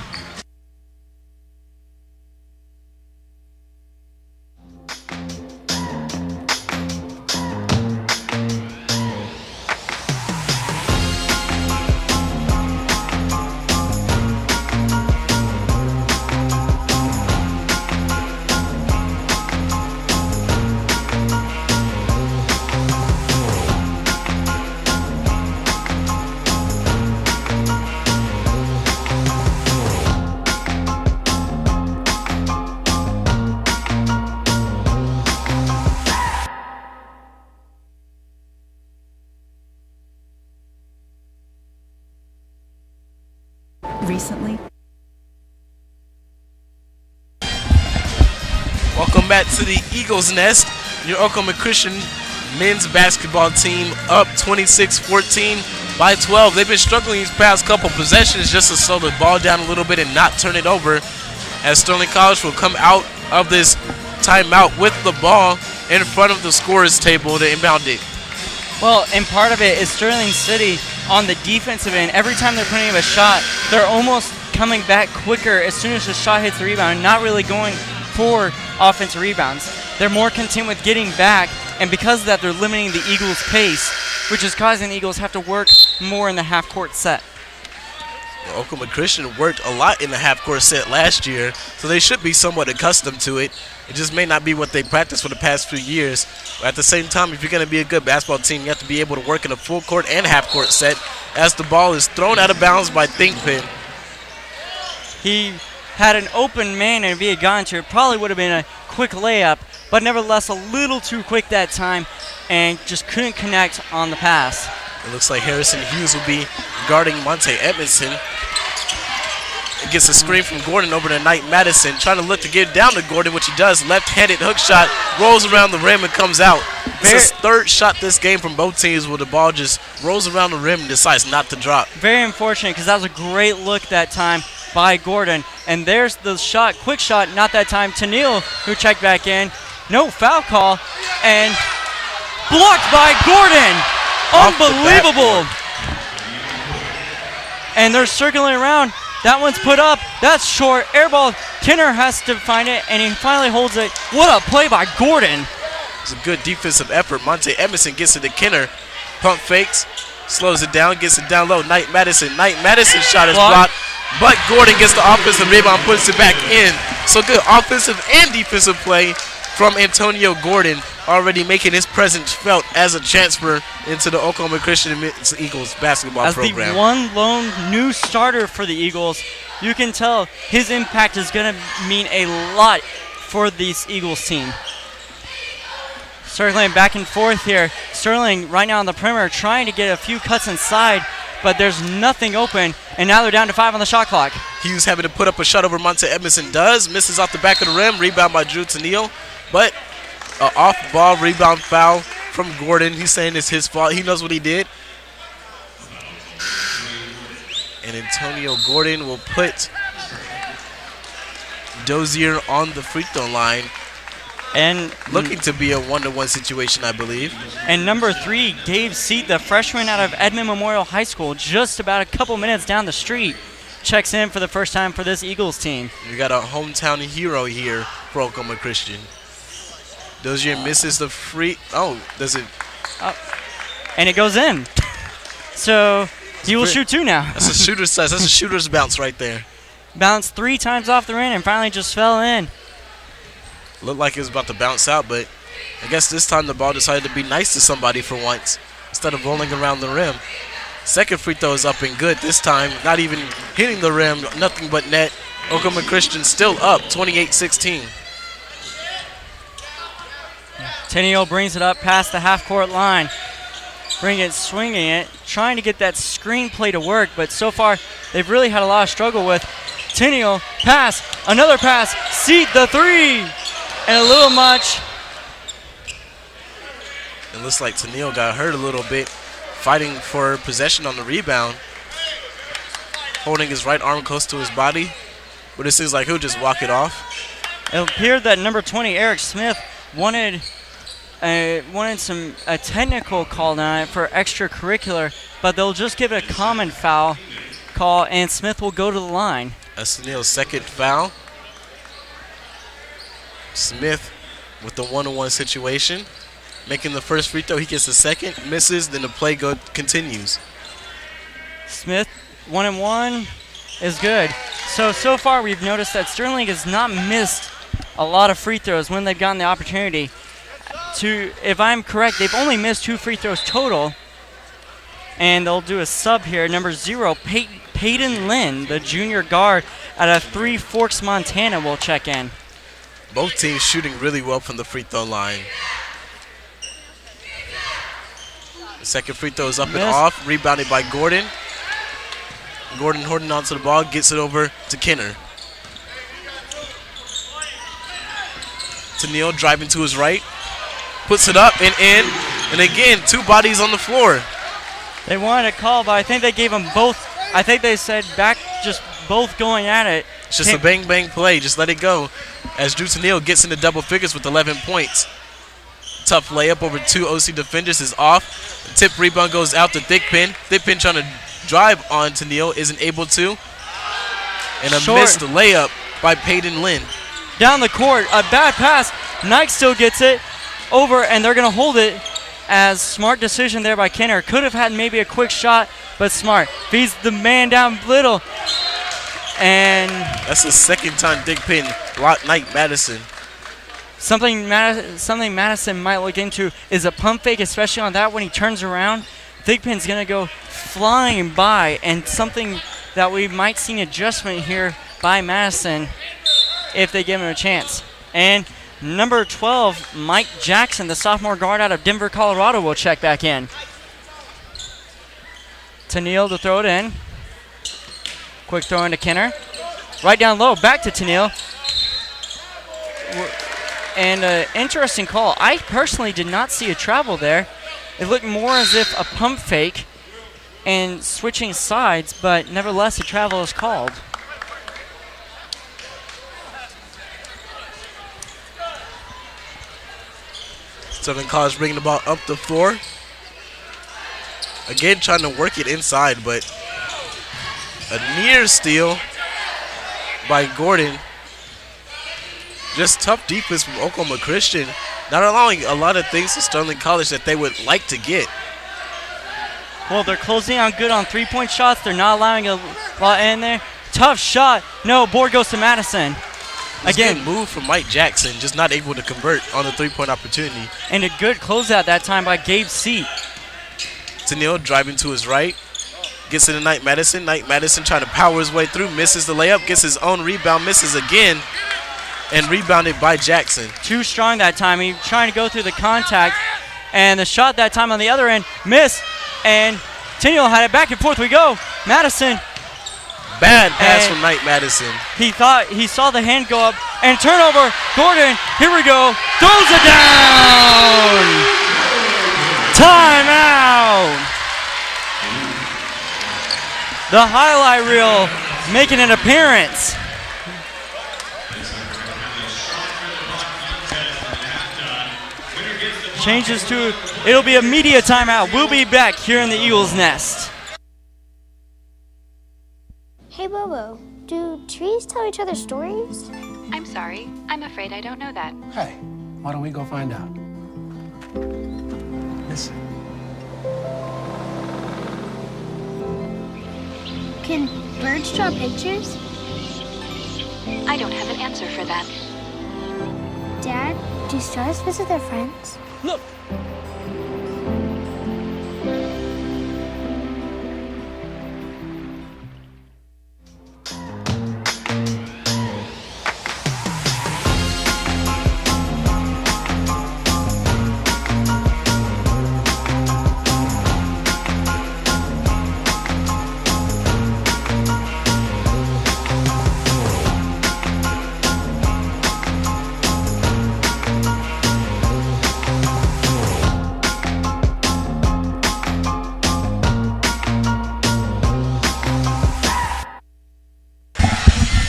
Recently. Welcome back to the Eagles Nest. Your Oklahoma Christian men's basketball team up 26-14 by 12. They've been struggling these past couple possessions just to slow the ball down a little bit and not turn it over, as Sterling College will come out of this timeout with the ball in front of the scorer's table to inbound it. Well, and part of it is Sterling City on the defensive end. Every time they're putting up a shot, they're almost coming back quicker as soon as the shot hits the rebound, not really going for offensive rebounds. They're more content with getting back, and because of that, they're limiting the Eagles' pace, which is causing the Eagles to have to work more in the half-court set. Well, Oklahoma Christian worked a lot in the half-court set last year, so they should be somewhat accustomed to it. It just may not be what they practiced for the past few years. But at the same time, if you're going to be a good basketball team, you have to be able to work in a full-court and half-court set as the ball is thrown out of bounds by Thigpen. He had an open man, and if he had gone to it, probably would have been a quick layup, but nevertheless a little too quick that time and just couldn't connect on the pass. It looks like Harrison Hughes will be guarding Monte Edmondson. It gets a screen from Gordon over to Knight Madison, trying to look to get down to Gordon, which he does. Left-handed hook shot, rolls around the rim and comes out. It's his third shot this game from both teams where the ball just rolls around the rim and decides not to drop. Very unfortunate, because that was a great look that time by Gordon. And there's the shot, quick shot, not that time, to Neal, who checked back in. No foul call, and blocked by Gordon. Unbelievable. And they're circling around. That one's put up. That's short. Air ball. Kinner has to find it, and he finally holds it. What a play by Gordon. It's a good defensive effort. Monte Edmondson gets it to Kinner. Pump fakes. Slows it down. Gets it down low. Knight Madison. Knight Madison's shot is blocked. But Gordon gets the offensive rebound, puts it back in. So good offensive and defensive play from Antonio Gordon, already making his presence felt as a transfer into the Oklahoma Christian Eagles basketball program. As the one lone new starter for the Eagles, you can tell his impact is going to mean a lot for this Eagles team. Circling back and forth here. Sterling right now on the perimeter trying to get a few cuts inside, but there's nothing open, and now they're down to 5 on the shot clock. Hughes having to put up a shot over Monte Edmondson does. Misses off the back of the rim. Rebound by Drew Tennille. But an off-ball rebound foul from Gordon. He's saying it's his fault. He knows what he did. And Antonio Gordon will put Dozier on the free throw line. And looking to be a 1-to-1 situation, I believe. And number 3, Gabe Seat, the freshman out of Edmond Memorial High School, just about a couple minutes down the street, checks in for the first time for this Eagles team. You got a hometown hero here for Oklahoma Christian. Dozier misses the free. Oh, does it? And it goes in. So he will shoot 2 now. That's a shooter's size. That's a shooter's bounce right there. Bounced 3 times off the rim and finally just fell in. Looked like it was about to bounce out, but I guess this time the ball decided to be nice to somebody for once instead of rolling around the rim. Second free throw is up and good this time. Not even hitting the rim, nothing but net. Oklahoma Christian still up 28-16. Tenio brings it up past the half-court line. Swinging it, trying to get that screen play to work, but so far they've really had a lot of struggle with. Tenio, pass, another pass, Seat the 3, and a little much. It looks like Tenio got hurt a little bit, fighting for possession on the rebound. Holding his right arm close to his body, but it seems like he'll just walk it off. It appeared that number 20, Eric Smith, wanted a technical call on it for extracurricular, but they'll just give it a common foul call, and Smith will go to the line. That's Tenio's second foul. Smith with the 1-on-1 situation, making the first free throw. He gets the second, misses, then the play continues. Smith, 1-and-1 is good. So far we've noticed that Sterling has not missed a lot of free throws when they've gotten the opportunity. If I'm correct, they've only missed 2 free throws total. And they'll do a sub here. Number 0, Peyton Lynn, the junior guard out of 3 Forks, Montana, will check in. Both teams shooting really well from the free throw line. The second free throw is up and off, rebounded by Gordon. Gordon holding onto the ball, gets it over to Kenner. Tenio driving to his right, puts it up and in, and again, 2 bodies on the floor. They wanted a call, but I think they gave them both. I think they said back, just both going at it. It's just a bang-bang play. Just let it go. As Drew Tenio gets into double figures with 11 points. Tough layup over 2 OC defenders is off. The tip rebound goes out to Thigpen. Thigpen trying to drive on Tenio, isn't able to. And a missed layup by Peyton Lynn. Down the court, a bad pass. Knight still gets it over, and they're going to hold it. As smart decision there by Kenner. Could have had maybe a quick shot, but smart. Feeds the man down little. And that's the second time Thigpen blocked Knight Madison. Something Madison might look into is a pump fake, especially on that when he turns around. Thigpen's going to go flying by, and something that we might see an adjustment here by Madison if they give him a chance. And number 12, Mike Jackson, the sophomore guard out of Denver, Colorado, will check back in. Tenio to throw it in. Quick throw into Kenner. Right down low, back to Tenio. And an interesting call. I personally did not see a travel there. It looked more as if a pump fake and switching sides, but nevertheless a travel is called. Southern College bringing the ball up the floor. Again, trying to work it inside, but a near steal by Gordon. Just tough defense from Oklahoma Christian. Not allowing a lot of things to Sterling College that they would like to get. Well, they're closing out good on three-point shots. They're not allowing a lot in there. Tough shot. No, board goes to Madison. Again, move from Mike Jackson, just not able to convert on the three-point opportunity. And a good closeout that time by Gabe Seat. Tenio driving to his right. Gets it to Knight Madison. Knight Madison trying to power his way through. Misses the layup. Gets his own rebound. Misses again. And rebounded by Jackson. Too strong that time. He trying to go through the contact. And the shot that time on the other end. Missed. And Tenio had it. Back and forth we go. Madison. Bad pass from Knight Madison. He thought he saw the hand go up. And turnover. Gordon. Here we go. Throws it down. Timeout. The highlight reel making an appearance. changes to, it'll be a media timeout. We'll be back here in the Eagles Nest. Hey, Bobo, do trees tell each other stories? I'm sorry. I'm afraid I don't know that. Hey, why don't we go find out? Listen. Can birds draw pictures? I don't have an answer for that. Dad, do stars visit their friends? Look!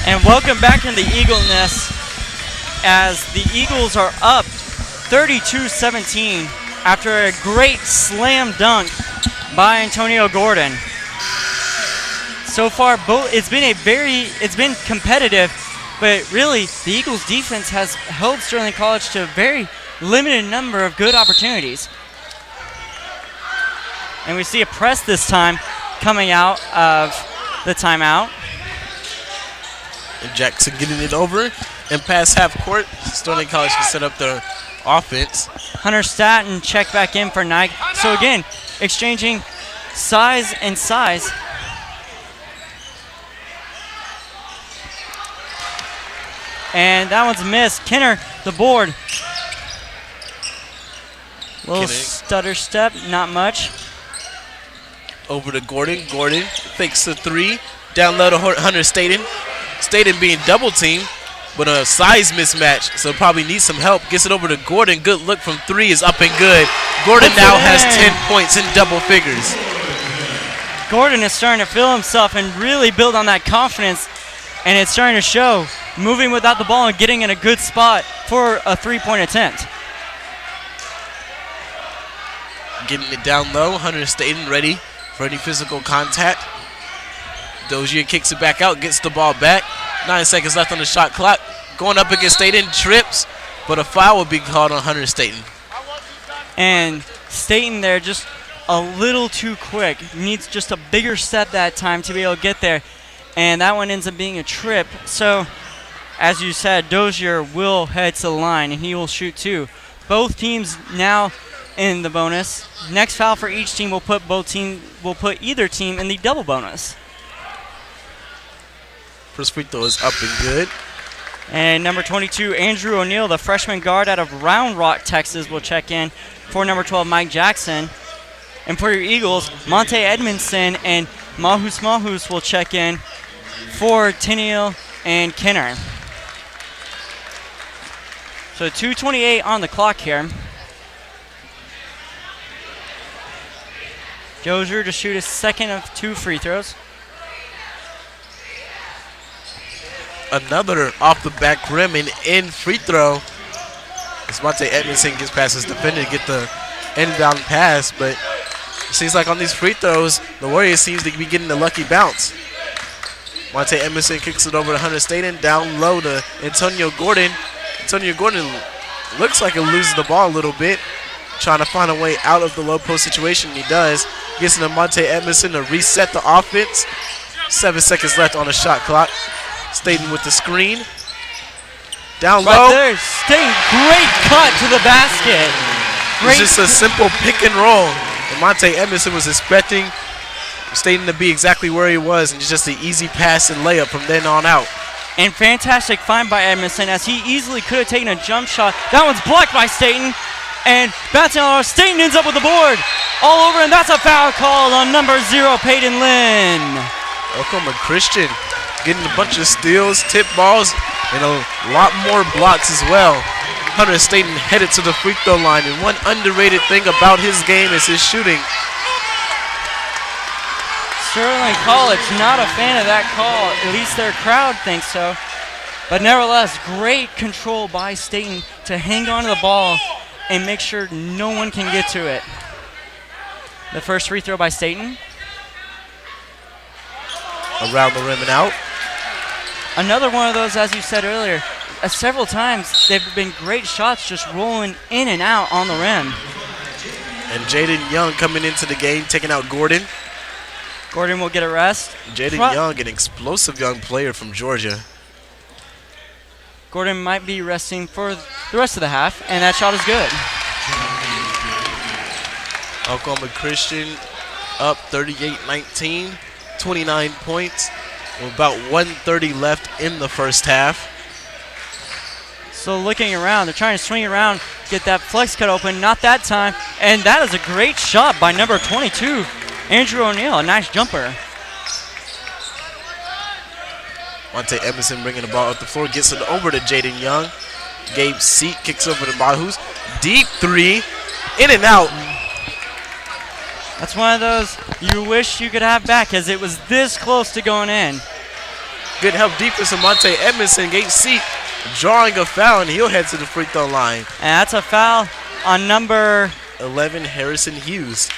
And welcome back in the Eagle Nest as the Eagles are up 32-17 after a great slam dunk by Antonio Gordon. So far, it's been competitive, but really the Eagles defense has held Sterling College to a very limited number of good opportunities. And we see a press this time coming out of the timeout. And Jackson getting it over and past half court. Sterling College can set up their offense. Hunter Staton check back in for Nike. So again, exchanging size and size. And that one's missed. Kenner, the board. Little stutter step, not much. Over to Gordon. Gordon fakes the three. Down low to Hunter Staton. Staton being double teamed, but a size mismatch, so probably needs some help. Gets it over to Gordon. Good look from three is up and good. Gordon now has 10 points in double figures. Gordon is starting to feel himself and really build on that confidence, and it's starting to show. Moving without the ball and getting in a good spot for a three-point attempt. Getting it down low. Hunter Staton ready for any physical contact. Dozier kicks it back out, gets the ball back. 9 seconds left on the shot clock. Going up against Staton, trips, but a foul will be called on Hunter Staton. And Staton there just a little too quick. Needs just a bigger step that time to be able to get there. And that one ends up being a trip. So, as you said, Dozier will head to the line, and he will shoot two. Both teams now in the bonus. Next foul for each team will put either team in the double bonus. First free throw is up and good. And number 22, Andrew O'Neal, the freshman guard out of Round Rock, Texas, will check in for number 12, Mike Jackson. And for your Eagles, Monte Edmondson and Mahus will check in for Tennille and Kenner. So 2:28 on the clock here. Dozier to shoot his second of two free throws. Another off the back rim and in free throw. As Monte Edmondson gets past his defender to get the inbound pass, but it seems like on these free throws, the Warriors seems to be getting the lucky bounce. Monte Edmondson kicks it over to Hunter Staton, down low to Antonio Gordon. Antonio Gordon looks like he loses the ball a little bit, trying to find a way out of the low post situation. He does. Gets into Monte Edmondson to reset the offense. 7 seconds left on the shot clock. Staton with the screen. Down low. Right there, Staton, great cut to the basket. It's just a simple pick and roll. And Monte Edmondson was expecting Staton to be exactly where he was, and it's just an easy pass and layup from then on out. And fantastic find by Edmondson as he easily could have taken a jump shot. That one's blocked by Staton. And Baton Staton ends up with the board all over, and that's a foul call on number 0, Peyton Lynn. Oklahoma Christian getting a bunch of steals, tip balls, and a lot more blocks as well. Hunter Staton headed to the free throw line, and one underrated thing about his game is his shooting. Sterling College not a fan of that call, at least their crowd thinks so. But nevertheless, great control by Staton to hang on to the ball and make sure no one can get to it. The first free throw by Staten. Around the rim and out. Another one of those, as you said earlier, several times they've been great shots just rolling in and out on the rim. And Jaden Young coming into the game, taking out Gordon. Gordon will get a rest. Jaden Young, an explosive young player from Georgia. Gordon might be resting for the rest of the half, and that shot is good. Oklahoma Christian up 38-19, 29 points, with about 1:30 left in the first half. So looking around, they're trying to swing around, get that flex cut open, not that time, and that is a great shot by number 22, Andrew O'Neal, a nice jumper. Monte Edmondson bringing the ball up the floor, gets it over to Jaden Young. Gabe Seat kicks over to Bahus. Deep three, in and out. That's one of those you wish you could have back, as it was this close to going in. Good help defense from Monte Edmondson. Gabe Seat drawing a foul, and he'll head to the free throw line. And that's a foul on number 11, Harrison Hughes.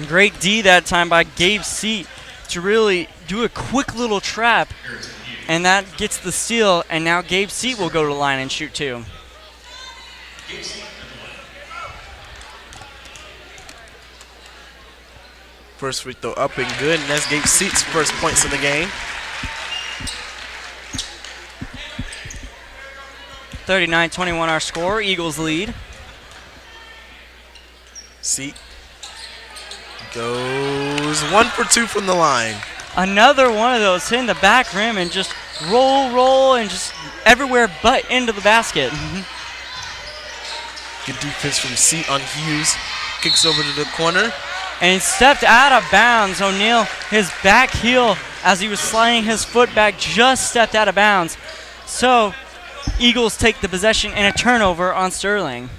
Great D that time by Gabe Seat to really do a quick little trap, and that gets the steal, and now Gabe Seat will go to the line and shoot two. First free throw up and good, and that's Gabe Seat's first points in the game. 39-21 our score, Eagles lead. Seat goes 1 for 2 from the line. Another one of those hitting the back rim and just roll, and just everywhere but into the basket. Good defense from Seat on Hughes. Kicks over to the corner. And he stepped out of bounds. O'Neal, his back heel, as he was sliding his foot back, just stepped out of bounds. So Eagles take the possession and a turnover on Sterling.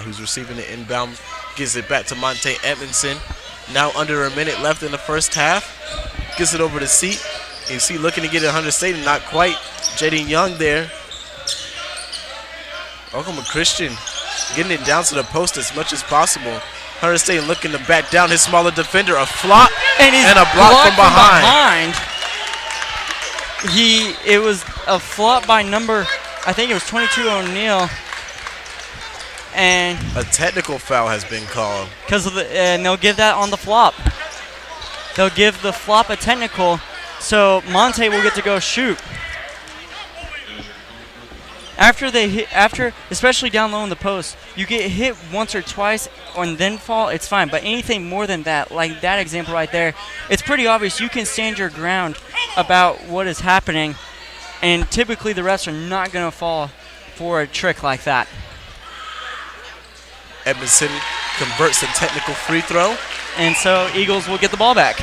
Who's receiving the inbound, gives it back to Monte Edmondson. Now under a minute left in the first half. Gives it over to Seat. You see looking to get it 100 State, not quite. Jaden Young there. Oklahoma Christian getting it down to the post as much as possible. Hunter State looking to back down his smaller defender. A flop and a block from behind. It was a flop by number, I think it was 22 O'Neal. And a technical foul has been called. And they'll give that on the flop. They'll give the flop a technical, so Monte will get to go shoot. After especially down low in the post, you get hit once or twice and then fall, it's fine. But anything more than that, like that example right there, it's pretty obvious you can stand your ground about what is happening, and typically the refs are not going to fall for a trick like that. Edmondson converts a technical free throw. And so Eagles will get the ball back.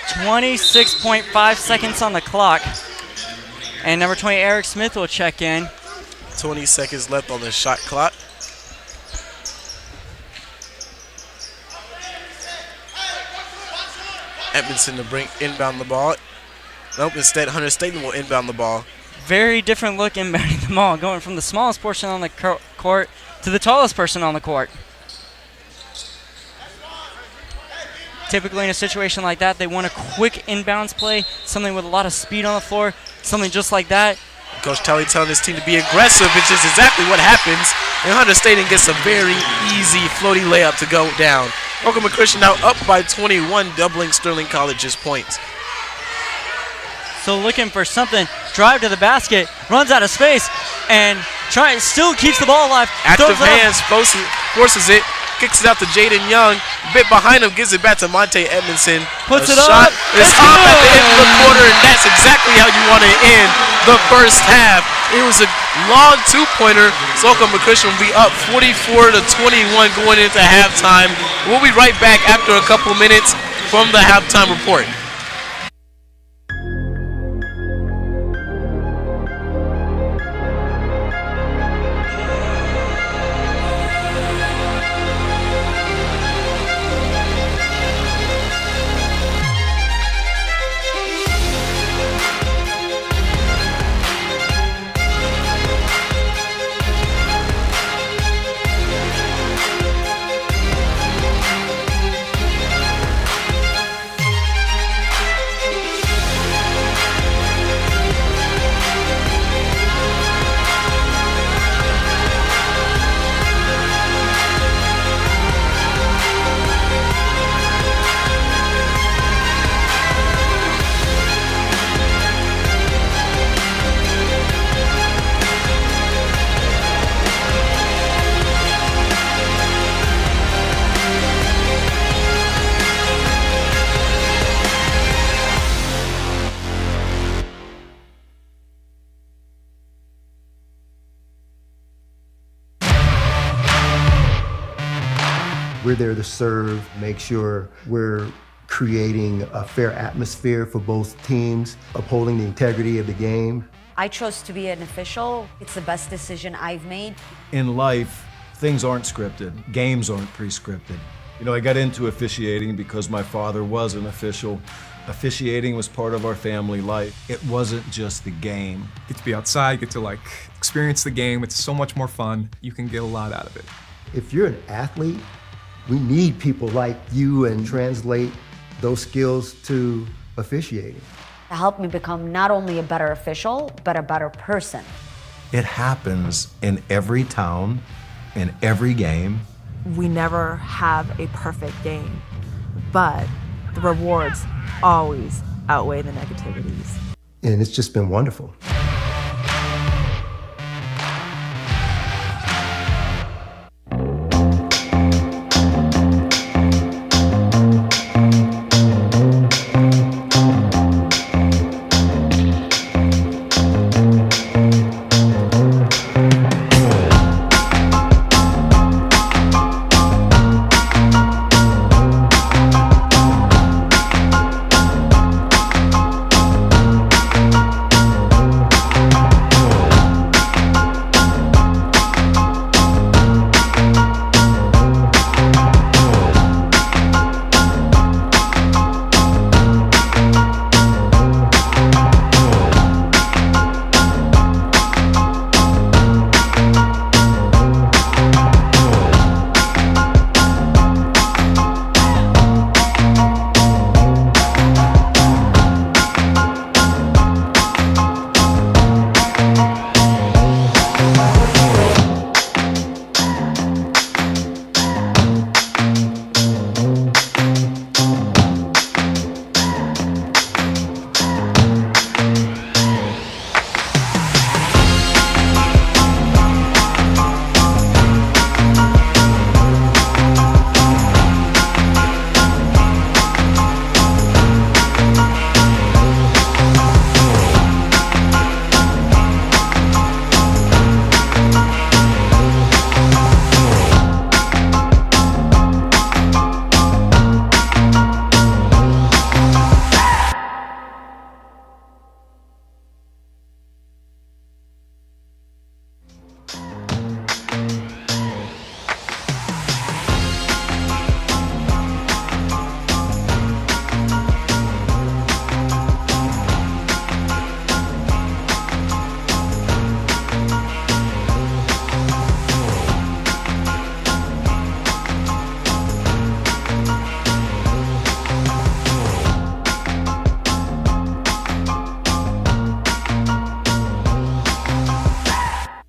26.5 seconds on the clock. And number 20, Eric Smith, will check in. 20 seconds left on the shot clock. Edmondson to bring inbound the ball. Nope, instead Hunter Staten will inbound the ball. Very different look inbounding the ball, going from the smallest person on the court to the tallest person on the court. Typically in a situation like that, they want a quick inbounds play, something with a lot of speed on the floor, something just like that. Coach Talley telling his team to be aggressive, which is exactly what happens. And Hunter Staten gets a very easy floaty layup to go down. Oklahoma Christian now up by 21, doubling Sterling College's points. So looking for something, drive to the basket, runs out of space, and still keeps the ball alive. Active hands, forces it, kicks it out to Jaden Young. A bit behind him, gives it back to Monte Edmondson. Puts it shot up. It's up at the end of the quarter, and that's exactly how you want to end the first half. It was a long two-pointer, so Oklahoma Christian will be up 44-21 going into halftime. We'll be right back after a couple minutes from the halftime report. We're there to serve, make sure we're creating a fair atmosphere for both teams, upholding the integrity of the game. I chose to be an official. It's the best decision I've made. In life, things aren't scripted. Games aren't pre-scripted. You know, I got into officiating because my father was an official. Officiating was part of our family life. It wasn't just the game. Get to be outside, get to like experience the game. It's so much more fun. You can get a lot out of it. If you're an athlete, we need people like you and translate those skills to officiating. It helped me become not only a better official, but a better person. It happens in every town, in every game. We never have a perfect game, but the rewards always outweigh the negativities. And it's just been wonderful.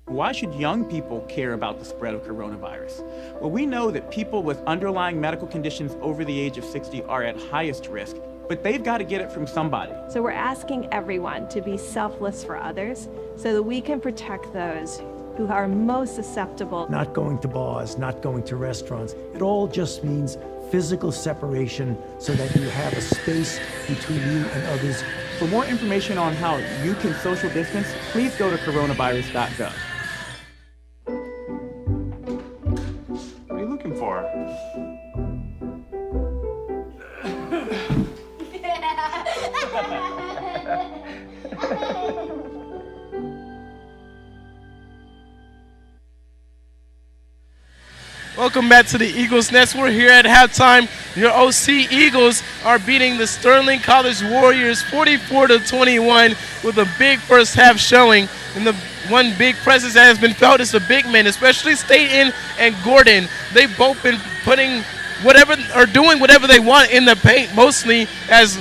Why should young people care about the spread of coronavirus? Well, we know that people with underlying medical conditions over the age of 60 are at highest risk, but they've got to get it from somebody. So we're asking everyone to be selfless for others so that we can protect those who are most susceptible. Not going to bars, not going to restaurants. It all just means physical separation so that you have a space between you and others. For more information on how you can social distance, please go to coronavirus.gov. What are you looking for? Welcome back to the Eagles Nest. We're here at halftime. Your OC Eagles are beating the Sterling College Warriors 44-21 with a big first half showing. And the one big presence that has been felt is the big men, especially Staten and Gordon. They've both been putting whatever or doing whatever they want in the paint, mostly as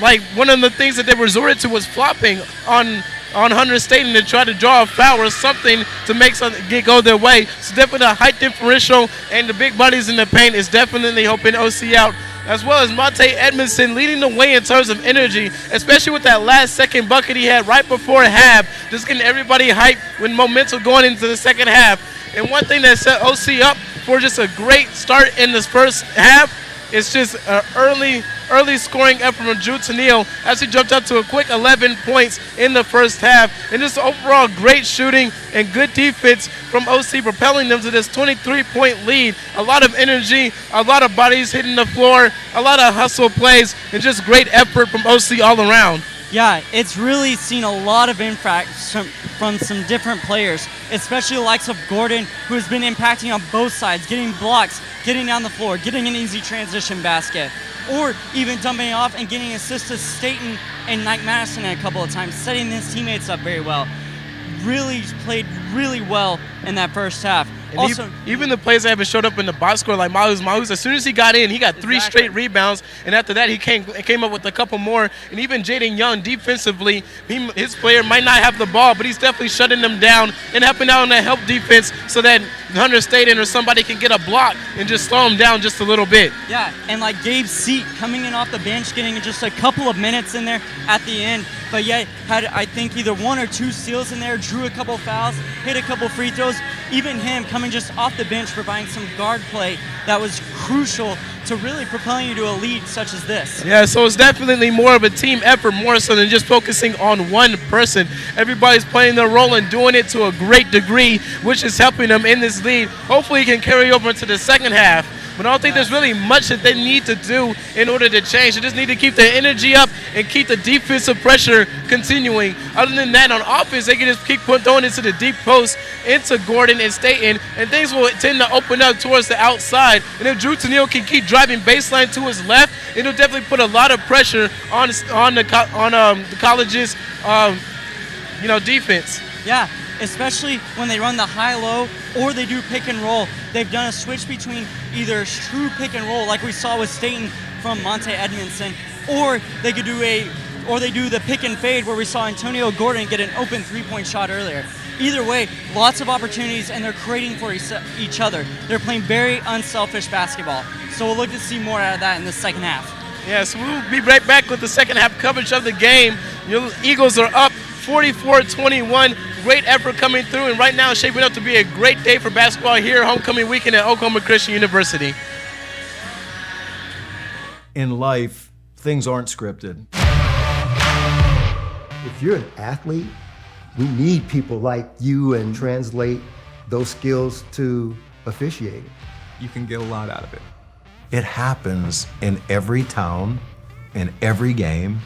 like one of the things that they resorted to was flopping on Hunter Staten to try to draw a foul or something to make something go their way. It's definitely a height differential, and the big buddies in the paint is definitely helping OC out, as well as Monte Edmondson leading the way in terms of energy, especially with that last second bucket he had right before half, just getting everybody hyped with momentum going into the second half. And one thing that set OC up for just a great start in this first half is just an early early scoring effort from Drew Tennille as he jumped up to a quick 11 points in the first half. And just overall great shooting and good defense from OC, propelling them to this 23-point lead. A lot of energy, a lot of bodies hitting the floor, a lot of hustle plays, and just great effort from OC all around. Yeah, it's really seen a lot of impact from some different players, especially the likes of Gordon, who has been impacting on both sides, getting blocks, getting down the floor, getting an easy transition basket, or even dumping it off and getting assists to Staten and Mike Madison a couple of times, setting his teammates up very well. Really played really well in that first half. And Also, even the plays that haven't showed up in the box score, like Mahus, as soon as he got in, he got three straight rebounds, and after that he came up with a couple more. And even Jaden Young, defensively, his player might not have the ball, but he's definitely shutting them down and helping out on that help defense so that Hunter Staten or somebody can get a block and just slow him down just a little bit. Yeah, and like Gabe Seat coming in off the bench, getting just a couple of minutes in there at the end, but yet had, I think, either one or two steals in there, drew a couple fouls, hit a couple free throws. Even him coming just off the bench, providing some guard play that was crucial to really propelling you to a lead such as this. Yeah, so it's definitely more of a team effort, more so than just focusing on one person. Everybody's playing their role and doing it to a great degree, which is helping them in this lead. Hopefully it can carry over into the second half. But I don't think there's really much that they need to do in order to change. They just need to keep the energy up and keep the defensive pressure continuing. Other than that, on offense, they can just keep throwing into the deep post, into Gordon and Staten, and things will tend to open up towards the outside. And if Drew Tennille can keep driving baseline to his left, it'll definitely put a lot of pressure on the college's defense. Yeah, especially when they run the high-low or they do pick and roll. They've done a switch between either true pick and roll, like we saw with Staten from Monte Edmondson, or they could do the pick and fade, where we saw Antonio Gordon get an open three-point shot earlier. Either way, lots of opportunities, and they're creating for each other. They're playing very unselfish basketball. So we'll look to see more out of that in the second half. Yeah, so we'll be right back with the second half coverage of the game. Your Eagles are up 44-21. Great effort coming through, and right now it's shaping up to be a great day for basketball here, homecoming weekend at Oklahoma Christian University. In life, things aren't scripted. If you're an athlete, we need people like you and translate those skills to officiating. You can get a lot out of it. It happens in every town, in every game.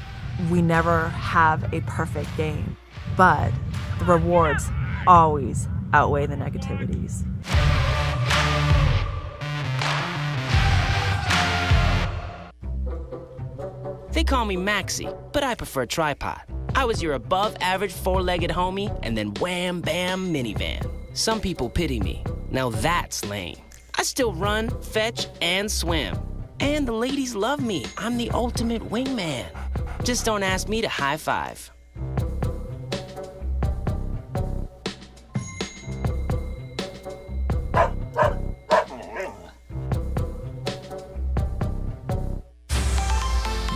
We never have a perfect game, but the rewards always outweigh the negativities. They call me Maxie, but I prefer tripod. I was your above-average four-legged homie, and then wham, bam, minivan. Some people pity me. Now that's lame. I still run, fetch, and swim. And the ladies love me. I'm the ultimate wingman. Just don't ask me to high five.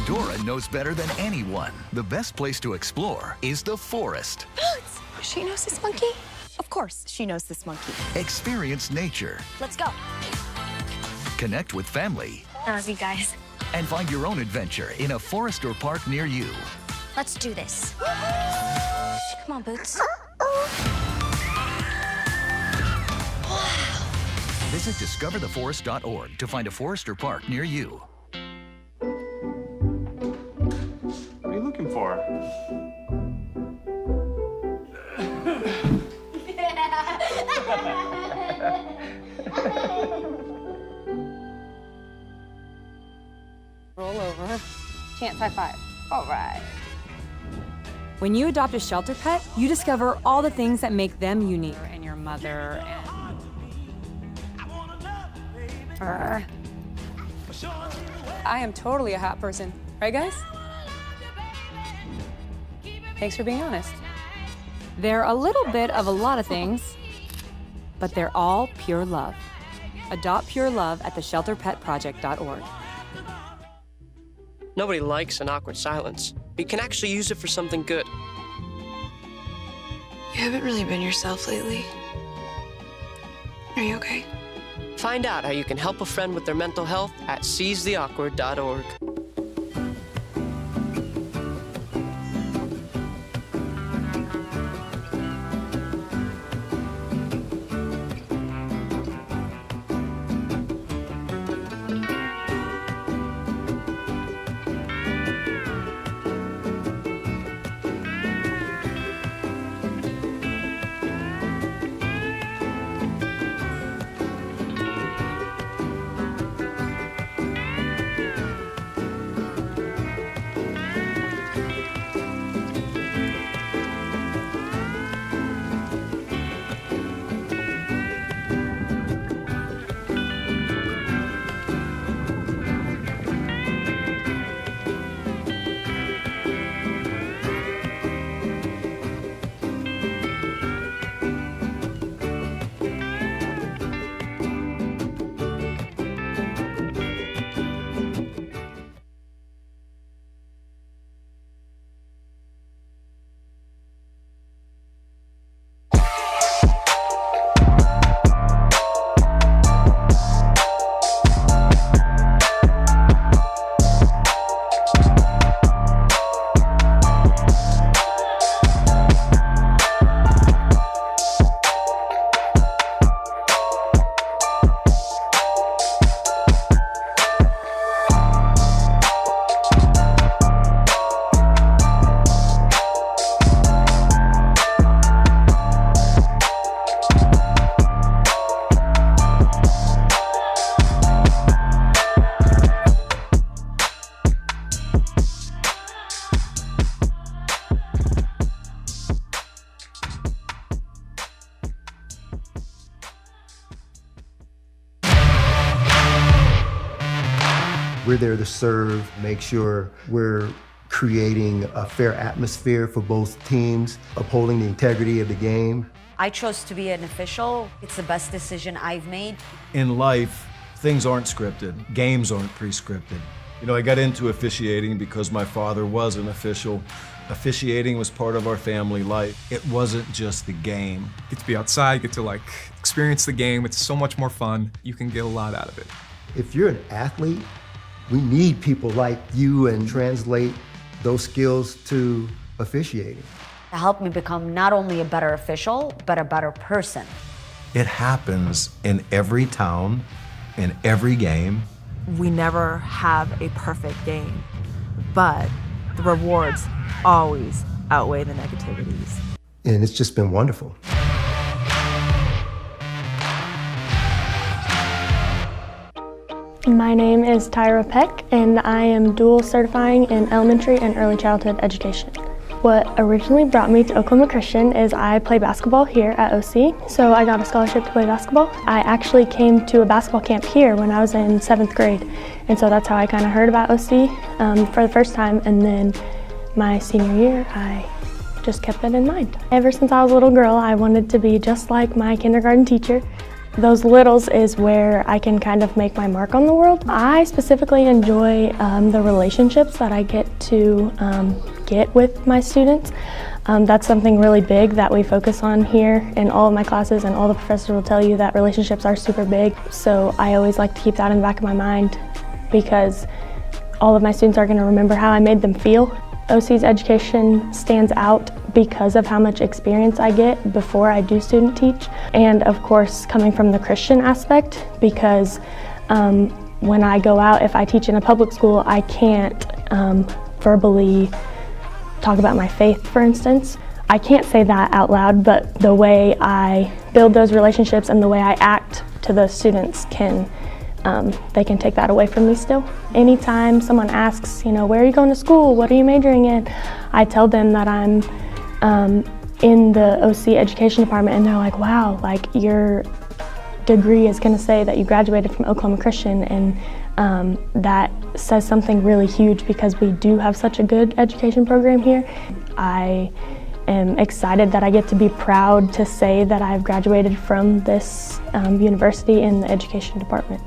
Dora knows better than anyone. The best place to explore is the forest. Boots! She knows this monkey? Of course, she knows this monkey. Experience nature. Let's go. Connect with family. I love you guys. And find your own adventure in a forest or park near you. Let's do this. Come on, Boots. Visit discovertheforest.org to find a forest or park near you. What are you looking for? Roll over. Chance high five. All right. When you adopt a shelter pet, you discover all the things that make them unique. And your mother and... I am totally a hat person. Right, guys? Thanks for being honest. They're a little bit of a lot of things, but they're all pure love. Adopt pure love at theshelterpetproject.org. Nobody likes an awkward silence, but you can actually use it for something good. You haven't really been yourself lately. Are you okay? Find out how you can help a friend with their mental health at seizetheawkward.org. We're there to serve, make sure we're creating a fair atmosphere for both teams, upholding the integrity of the game. I chose to be an official. It's the best decision I've made. In life, things aren't scripted. Games aren't pre-scripted. You know, I got into officiating because my father was an official. Officiating was part of our family life. It wasn't just the game. Get to be outside, get to like experience the game. It's so much more fun. You can get a lot out of it. If you're an athlete, we need people like you and translate those skills to officiating. To help me become not only a better official, but a better person. It happens in every town, in every game. We never have a perfect game, but the rewards always outweigh the negativities. And it's just been wonderful. My name is Tyra Peck, and I am dual certifying in elementary and early childhood education. What originally brought me to Oklahoma Christian is I play basketball here at OC, so I got a scholarship to play basketball. I actually came to a basketball camp here when I was in 7th grade, and so that's how I kind of heard about OC for the first time, and then my senior year, I just kept that in mind. Ever since I was a little girl, I wanted to be just like my kindergarten teacher. Those littles is where I can kind of make my mark on the world. I specifically enjoy the relationships that I get to get with my students. That's something really big that we focus on here in all of my classes, and all the professors will tell you that relationships are super big. So I always like to keep that in the back of my mind because all of my students are going to remember how I made them feel. OC's education stands out because of how much experience I get before I do student teach, and of course coming from the Christian aspect, because when I go out, if I teach in a public school, I can't verbally talk about my faith, for instance. I can't say that out loud, but the way I build those relationships and the way I act to those students they can take that away from me still. Anytime someone asks, where are you going to school? What are you majoring in? I tell them that I'm in the OC education department, and they're like, wow, like your degree is going to say that you graduated from Oklahoma Christian, and that says something really huge because we do have such a good education program here. I am excited that I get to be proud to say that I've graduated from this university in the education department.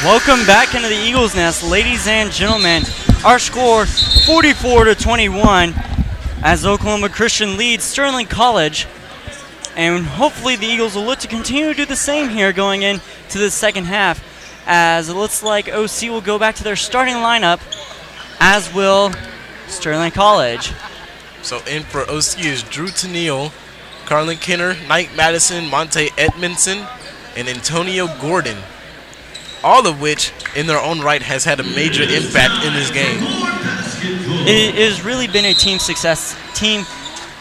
Welcome back into the Eagles Nest, ladies and gentlemen. Our score 44-21 as Oklahoma Christian leads Sterling College, and hopefully the Eagles will look to continue to do the same here going into the second half, as it looks like OC will go back to their starting lineup, as will Sterling College. So in for OC is Drew Tennille, Carlin Kenner, Knight Madison, Monte Edmondson, and Antonio Gordon, all of which in their own right has had a major impact in this game. It has really been a team success,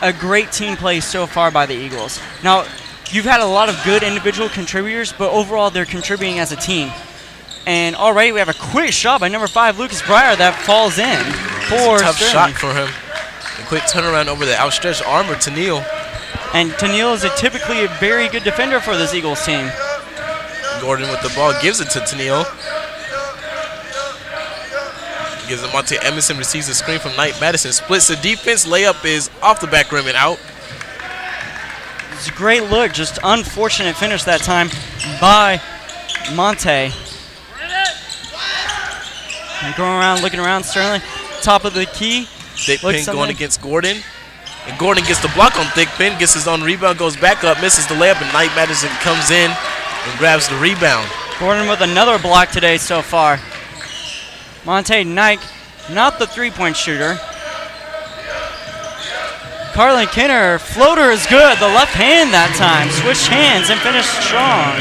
a great team play so far by the Eagles. Now, you've had a lot of good individual contributors, but overall they're contributing as a team. And already we have a quick shot by number 5, Lucas Breyer, that falls in for tough Sterling. Shot for him. A quick turnaround over the outstretched arm of Tennille. And Tennille is typically a very good defender for this Eagles team. Gordon with the ball, gives it to Tennille. Gives it Monte Edmondson, receives the screen from Knight Madison, splits the defense, layup is off the back rim and out. It's a great look, just unfortunate finish that time by Monte. And going around, looking around, Sterling, top of the key. Thickpin going against Gordon. And Gordon gets the block on Thickpin, gets his own rebound, goes back up, misses the layup, and Knight Madison comes in and grabs the rebound. Gordon with another block today so far. Monte Knight, not the three-point shooter. Carlin Kenner, floater is good. The left hand that time. Switched hands and finished strong.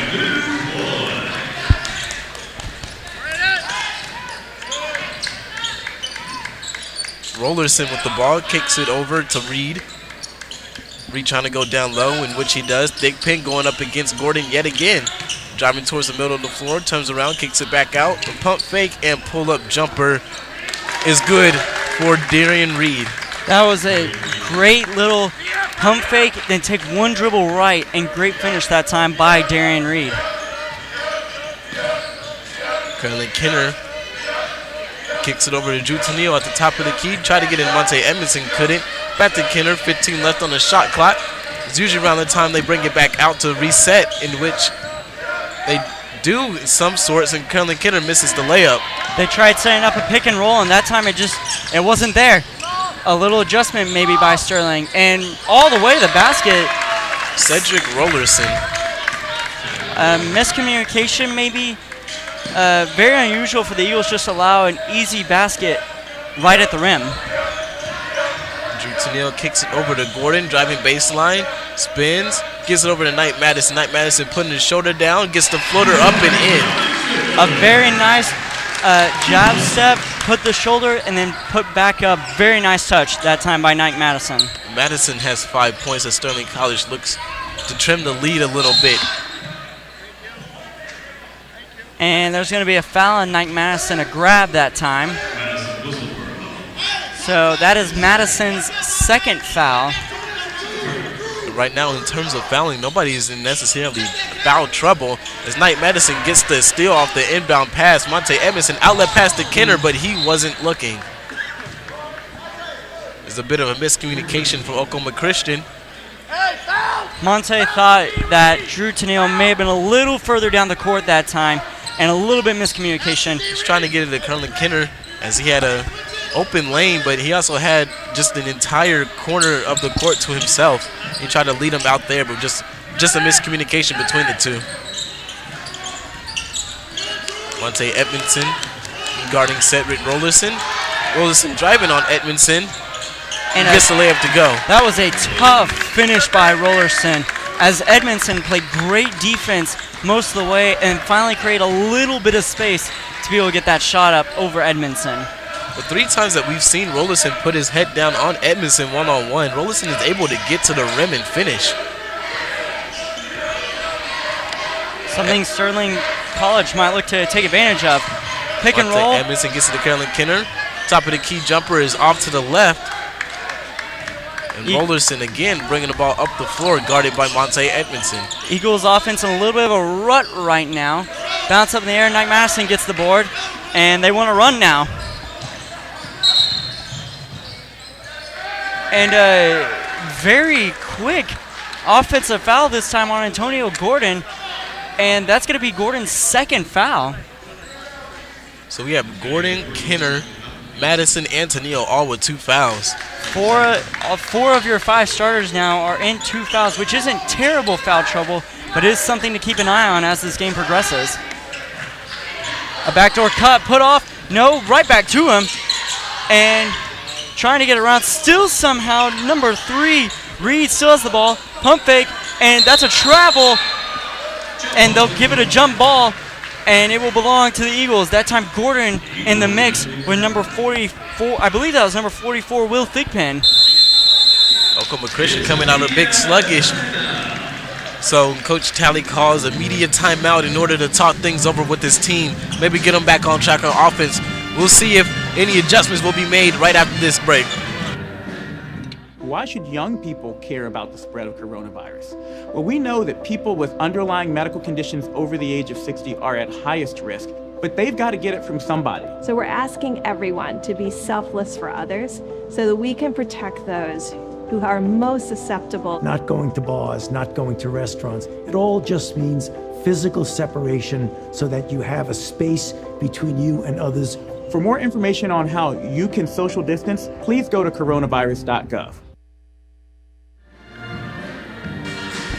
Rollerson with the ball, kicks it over to Reed. Reed trying to go down low, in which he does. Thick pin going up against Gordon yet again. Driving towards the middle of the floor, turns around, kicks it back out. The pump fake and pull-up jumper is good for Darian Reed. That was a great little pump fake, then take one dribble right, and great finish that time by Darian Reed. Carolyn Kenner kicks it over to Drew Tennille at the top of the key. Tried to get in Monte Edmondson, couldn't. Back to Kenner, 15 left on the shot clock. It's usually around the time they bring it back out to reset, in which they do some sorts, and Carolyn Kenner misses the layup. They tried setting up a pick and roll, and that time it wasn't there. A little adjustment maybe by Sterling, and all the way to the basket. Cedric Rollerson. Miscommunication maybe. Very unusual for the Eagles just allow an easy basket right at the rim. Drew Tennille kicks it over to Gordon, driving baseline, spins, gives it over to Knight Madison. Knight Madison putting his shoulder down, gets the floater up and in. A very nice jab step, put the shoulder, and then put back up. Very nice touch that time by Knight Madison. Madison has 5 points as Sterling College looks to trim the lead a little bit. And there's going to be a foul on Knight Madison, a grab that time. So that is Madison's second foul. Right now, in terms of fouling, nobody is in necessarily foul trouble as Knight Madison gets the steal off the inbound pass. Monte Edmondson outlet pass to Kenner, but he wasn't looking. There's a bit of a miscommunication from Oklahoma Christian. Monte thought that Drew Tennille may have been a little further down the court that time, and a little bit miscommunication. He's trying to get it to Carolyn Kenner as he had a open lane, but he also had just an entire corner of the court to himself. He tried to lead him out there, but just a miscommunication between the two. Monte Edmondson guarding Cedric Rollerson. Rollerson driving on Edmondson and gets the layup to go. That was a tough finish by Rollerson as Edmondson played great defense most of the way and finally created a little bit of space to be able to get that shot up over Edmondson. The 3 times that we've seen Rollerson put his head down on Edmondson one-on-one, Rollerson is able to get to the rim and finish. Something Sterling College might look to take advantage of. Pick and roll. Edmondson gets it to Carolyn Kenner. Top of the key jumper is off to the left. And Rollerson again bringing the ball up the floor, guarded by Monte Edmondson. Eagles offense in a little bit of a rut right now. Bounce up in the air, Knight Madison gets the board, and they want to run now. And a very quick offensive foul this time on Antonio Gordon, and that's going to be Gordon's second foul. So we have Gordon, Kenner, Madison, and Tennille all with 2 fouls. Four of your 5 starters now are in 2 fouls, which isn't terrible foul trouble, but it is something to keep an eye on as this game progresses. A backdoor cut, put off, no, right back to him, and trying to get around, still somehow, number 3, Reed still has the ball, pump fake, and that's a travel, and they'll give it a jump ball, and it will belong to the Eagles. That time Gordon in the mix with number 44, I believe that was number 44, Will Thigpen. Oklahoma Christian coming out a bit sluggish. So Coach Talley calls a media timeout in order to talk things over with his team, maybe get them back on track on offense. We'll see if any adjustments will be made right after this break. Why should young people care about the spread of coronavirus? Well, we know that people with underlying medical conditions over the age of 60 are at highest risk, but they've got to get it from somebody. So we're asking everyone to be selfless for others so that we can protect those who are most susceptible. Not going to bars, not going to restaurants. It all just means physical separation so that you have a space between you and others. For more information on how you can social distance, please go to coronavirus.gov.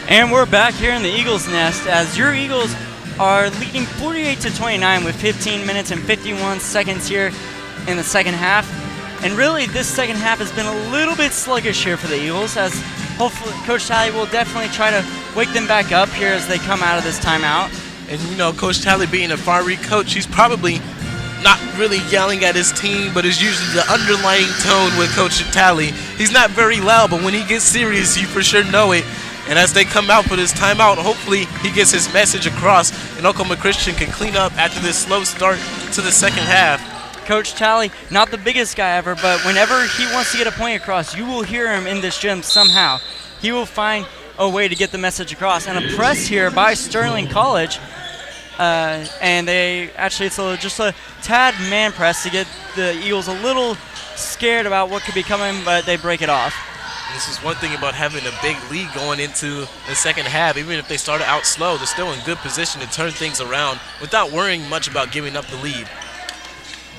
And we're back here in the Eagles' nest as your Eagles are leading 48-29 with 15 minutes and 51 seconds here in the second half. And really, this second half has been a little bit sluggish here for the Eagles, as hopefully Coach Talley will definitely try to wake them back up here as they come out of this timeout. And, you know, Coach Talley being a fiery coach, he's probably not really yelling at his team, but is usually the underlying tone with Coach Talley. He's not very loud, but when he gets serious, you for sure know it. And as they come out for this timeout, hopefully he gets his message across and Oklahoma Christian can clean up after this slow start to the second half. Coach Talley, not the biggest guy ever, but whenever he wants to get a point across, you will hear him in this gym somehow. He will find a way to get the message across. And a press here by Sterling College. And they actually, it's just a tad man press to get the Eagles a little scared about what could be coming, but they break it off. This is one thing about having a big lead going into the second half. Even if they started out slow, they're still in good position to turn things around without worrying much about giving up the lead.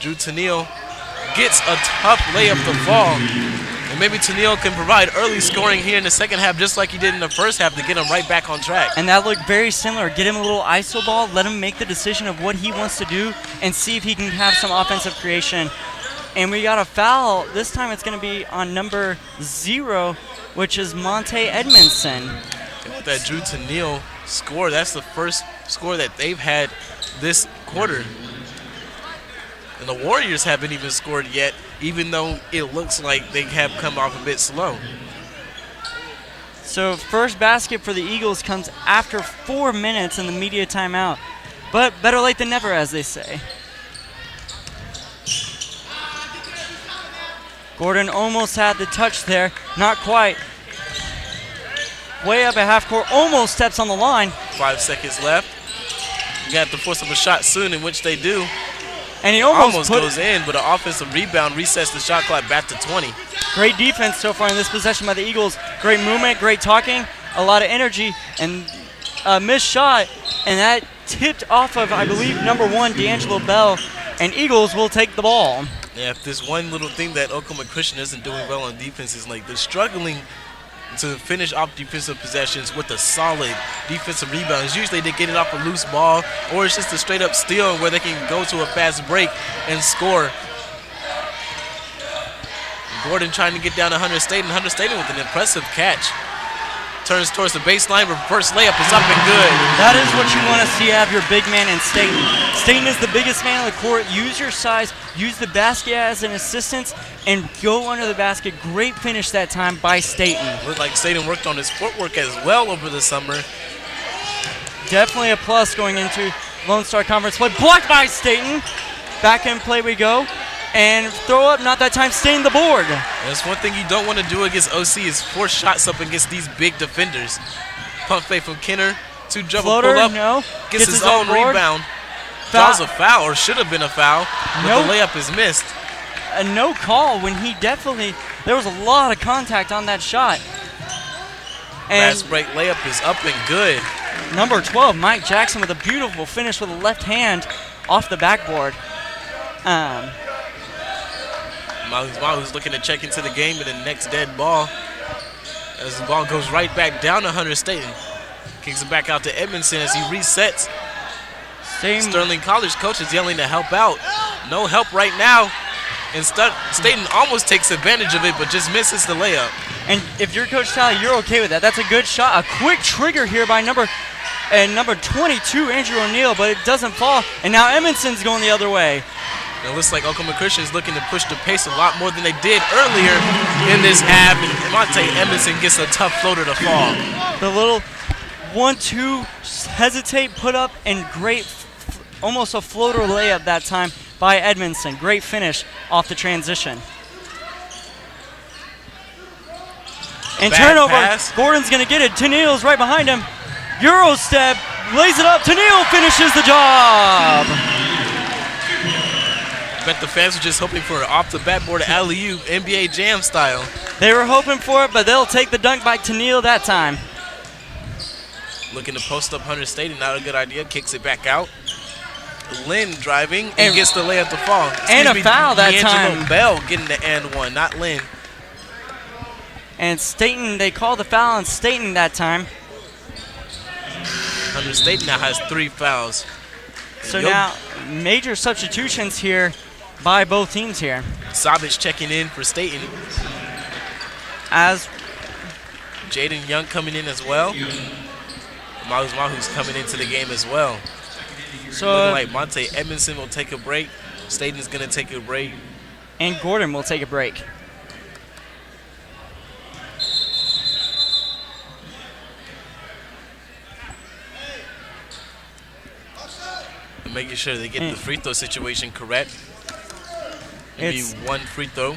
Drew Tennille gets a tough layup to fall. And maybe Tennille can provide early scoring here in the second half just like he did in the first half to get him right back on track. And that looked very similar. Get him a little ISO ball, let him make the decision of what he wants to do, and see if he can have some offensive creation. And we got a foul. This time it's going to be on number 0, which is Monte Edmondson. And with that Drew Tennille score, that's the first score that they've had this quarter. And the Warriors haven't even scored yet, even though it looks like they have come off a bit slow. So first basket for the Eagles comes after 4 minutes in the media timeout. But better late than never, as they say. Gordon almost had the touch there. Not quite. Way up at half court. Almost steps on the line. 5 seconds left. You got to force up a shot soon, in which they do. And he almost goes in, but an offensive rebound resets the shot clock back to 20. Great defense so far in this possession by the Eagles. Great movement, great talking, a lot of energy, and a missed shot. And that tipped off of, I believe, number 1, D'Angelo Bell. And Eagles will take the ball. Yeah, if there's one little thing that Oklahoma Christian isn't doing well on defense is like they're struggling to finish off defensive possessions with a solid defensive rebound. Usually they get it off a loose ball, or it's just a straight up steal where they can go to a fast break and score. Gordon trying to get down to Hunter Staten. Hunter Staten with an impressive catch. Turns towards the baseline, reverse layup is up and good. That is what you want to see out of your big man in Staten. Staten is the biggest man on the court. Use your size, use the basket as an assistance, and go under the basket. Great finish that time by Staten. Looked like Staten worked on his footwork as well over the summer. Definitely a plus going into Lone Star Conference play. Blocked by Staten. Back in play we go. And throw up, not that time, staying the board. That's one thing you don't want to do against OC is force shots up against these big defenders. Pump fake from Kenner, 2 dribble Floater, pull up, no. gets his own rebound. Draws a foul, or should have been a foul, but the layup is missed. A no call when he definitely, there was a lot of contact on that shot. And fast break layup is up and good. Number 12, Mike Jackson with a beautiful finish with a left hand off the backboard. Mahu's looking to check into the game with the next dead ball. As the ball goes right back down to Hunter Staten. Kicks it back out to Edmondson as he resets. Sterling College coach is yelling to help out. No help right now. And Staten almost takes advantage of it, but just misses the layup. And if you're Coach Talley, you're okay with that. That's a good shot. A quick trigger here by number 22, Andrew O'Neal, but it doesn't fall. And now Edmondson's going the other way. It looks like Oklahoma Christian is looking to push the pace a lot more than they did earlier in this half. And Monte Edmondson gets a tough floater to fall. The little 1-2 hesitate, put up, and great, almost a floater layup that time by Edmondson. Great finish off the transition. And turnover. Pass. Gordon's going to get it. Tennille's right behind him. Euro step, lays it up. Tennille finishes the job. I bet the fans were just hoping for an off-the-backboard alley-oop, NBA Jam style. They were hoping for it, but they'll take the dunk by Tennille that time. Looking to post up Hunter Staten, not a good idea. Kicks it back out. Lynn driving and gets the layup to fall. And a foul that time. D'Angelo Bell getting the and one, not Lynn. And Staten, they call the foul on Staten that time. Hunter Staten now has 3 fouls. So now major substitutions here by both teams here. Savic checking in for Staten. As Jaden Young coming in as well. Mahu's coming into the game as well. So looking like Monte Edmondson will take a break. Staten's going to take a break. And Gordon will take a break. And making sure they get the free throw situation correct. Maybe one free throw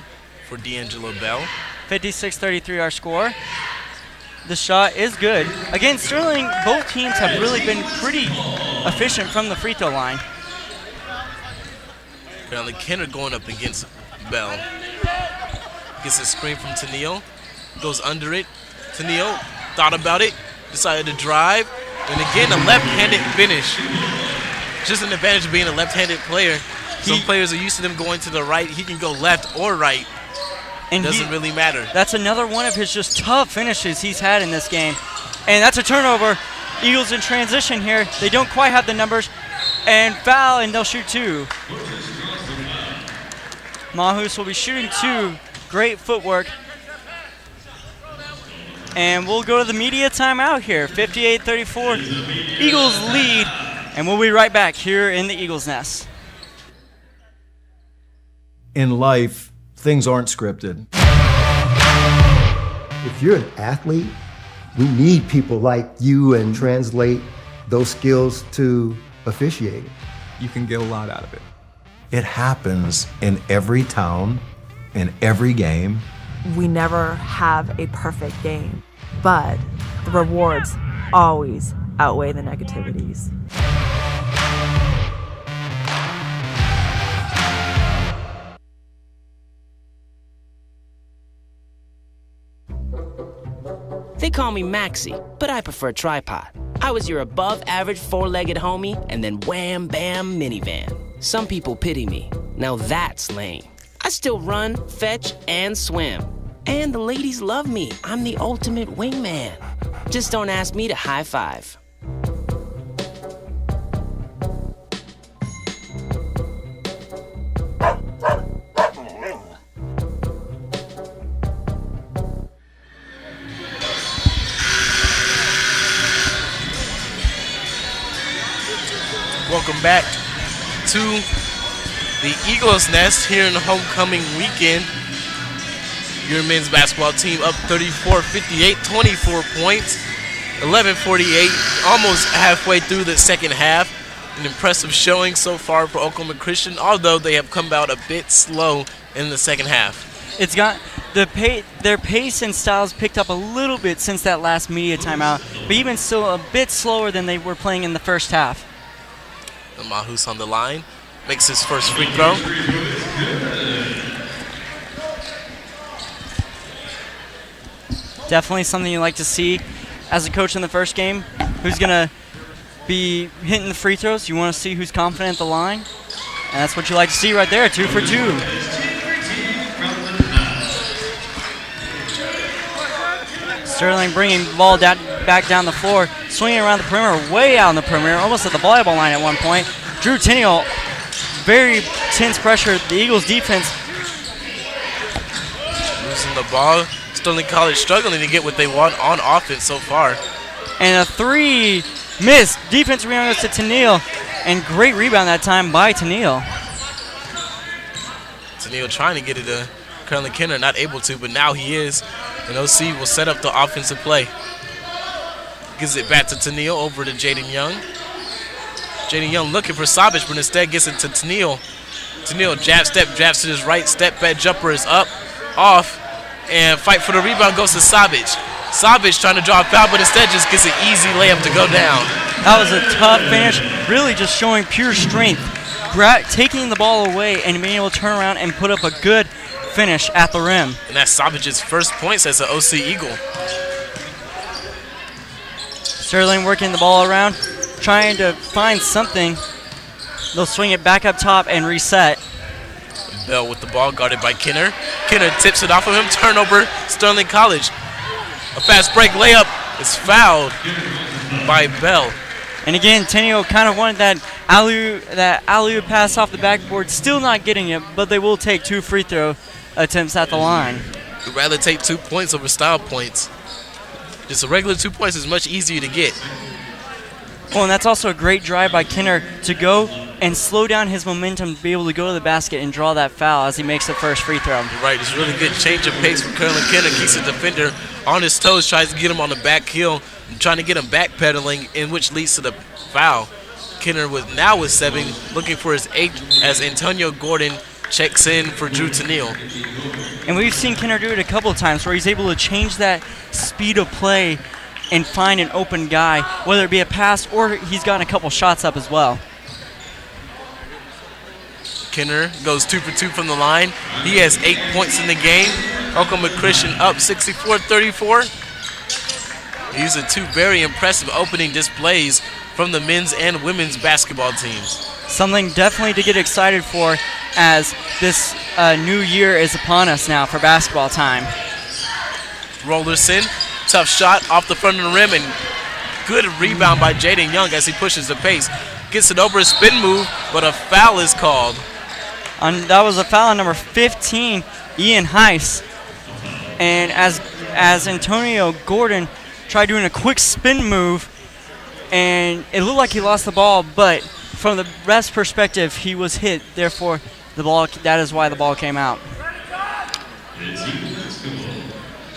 for D'Angelo Bell. 56-33 our score. The shot is good. Again, Sterling, both teams have really been pretty efficient from the free throw line. Apparently Kenner going up against Bell. Gets a screen from Tennille. Goes under it. Tennille thought about it. Decided to drive. And again, a left-handed finish. Just an advantage of being a left-handed player. Some players are used to them going to the right. He can go left or right. And doesn't really matter. That's another one of his just tough finishes he's had in this game. And that's a turnover. Eagles in transition here. They don't quite have the numbers. And foul, and they'll shoot two. Mahus will be shooting two. Great footwork. And we'll go to the media timeout here. 58-34. Eagles lead. And we'll be right back here in the Eagles Nest. In life, things aren't scripted. If you're an athlete, we need people like you and translate those skills to officiating. You can get a lot out of it. It happens in every town, in every game. We never have a perfect game, but the rewards always outweigh the negativities. They call me Maxie, but I prefer tripod. I was your above-average four-legged homie, and then wham, bam, minivan. Some people pity me. Now that's lame. I still run, fetch, and swim. And the ladies love me. I'm the ultimate wingman. Just don't ask me to high five. Welcome back to the Eagles Nest here in the homecoming weekend. Your men's basketball team up 34-58, 24 points, 11:48, almost halfway through the second half. An impressive showing so far for Oklahoma Christian, although they have come out a bit slow in the second half. It's got their pace and styles picked up a little bit since that last media timeout, but even still a bit slower than they were playing in the first half. Mahus on the line, makes his first free throw. Definitely something you like to see as a coach in the first game. Who's going to be hitting the free throws? You want to see who's confident at the line. And that's what you like to see right there, 2 for 2. Sterling bringing the ball back down the floor, swinging around the perimeter, way out on the perimeter, almost at the volleyball line at one point. Drew Tennille, very tense pressure. The Eagles defense losing the ball. Sterling College struggling to get what they want on offense so far. And a three missed. Defensive rebound goes to Tennille, and great rebound that time by Tennille. Tennille trying to get it to Curly Kenner, not able to, but now he is. And OC will set up the offensive play. Gives it back to Tennille, over to Jaden Young. Jaden Young looking for Sabic, but instead gets it to Tennille. Tennille jab step, jabs to his right, step back jumper is up, off, and fight for the rebound goes to Sabic. Sabic trying to draw a foul, but instead just gets an easy layup to go down. That was a tough finish, really just showing pure strength. Taking the ball away and being able to turn around and put up a good finish at the rim. And that's Sabic's first points as an OC Eagle. Sterling working the ball around, trying to find something. They'll swing it back up top and reset. Bell with the ball, guarded by Kenner. Kenner tips it off of him. Turnover, Sterling College. A fast break layup is fouled by Bell. And again, Tennille kind of wanted that alley-oop pass off the backboard. Still not getting it, but they will take 2 free throw attempts at the line. We'd rather take 2 points over style points. Just a regular 2 points is much easier to get. Well, and that's also a great drive by Kenner to go and slow down his momentum to be able to go to the basket and draw that foul as he makes the first free throw. Right, it's a really good change of pace from Curlin Kenner. Keeps the defender on his toes, tries to get him on the back heel, trying to get him backpedaling, in which leads to the foul. Kenner with 7, looking for his 8th as Antonio Gordon checks in for Drew Tennille. And we've seen Kenner do it a couple of times where he's able to change that speed of play and find an open guy, whether it be a pass or he's gotten a couple shots up as well. Kenner goes 2 for 2 from the line. He has 8 points in the game. Oklahoma Christian up 64-34. These are 2 very impressive opening displays from the men's and women's basketball teams. Something definitely to get excited for as this new year is upon us now for basketball time. Rollerson, tough shot off the front of the rim, and good rebound by Jaden Young as he pushes the pace. Gets it over a spin move, but a foul is called. That was a foul on number 15, Ian Heiss. And as Antonio Gordon tried doing a quick spin move, and it looked like he lost the ball, but from the ref's perspective, he was hit. Therefore, that is why the ball came out.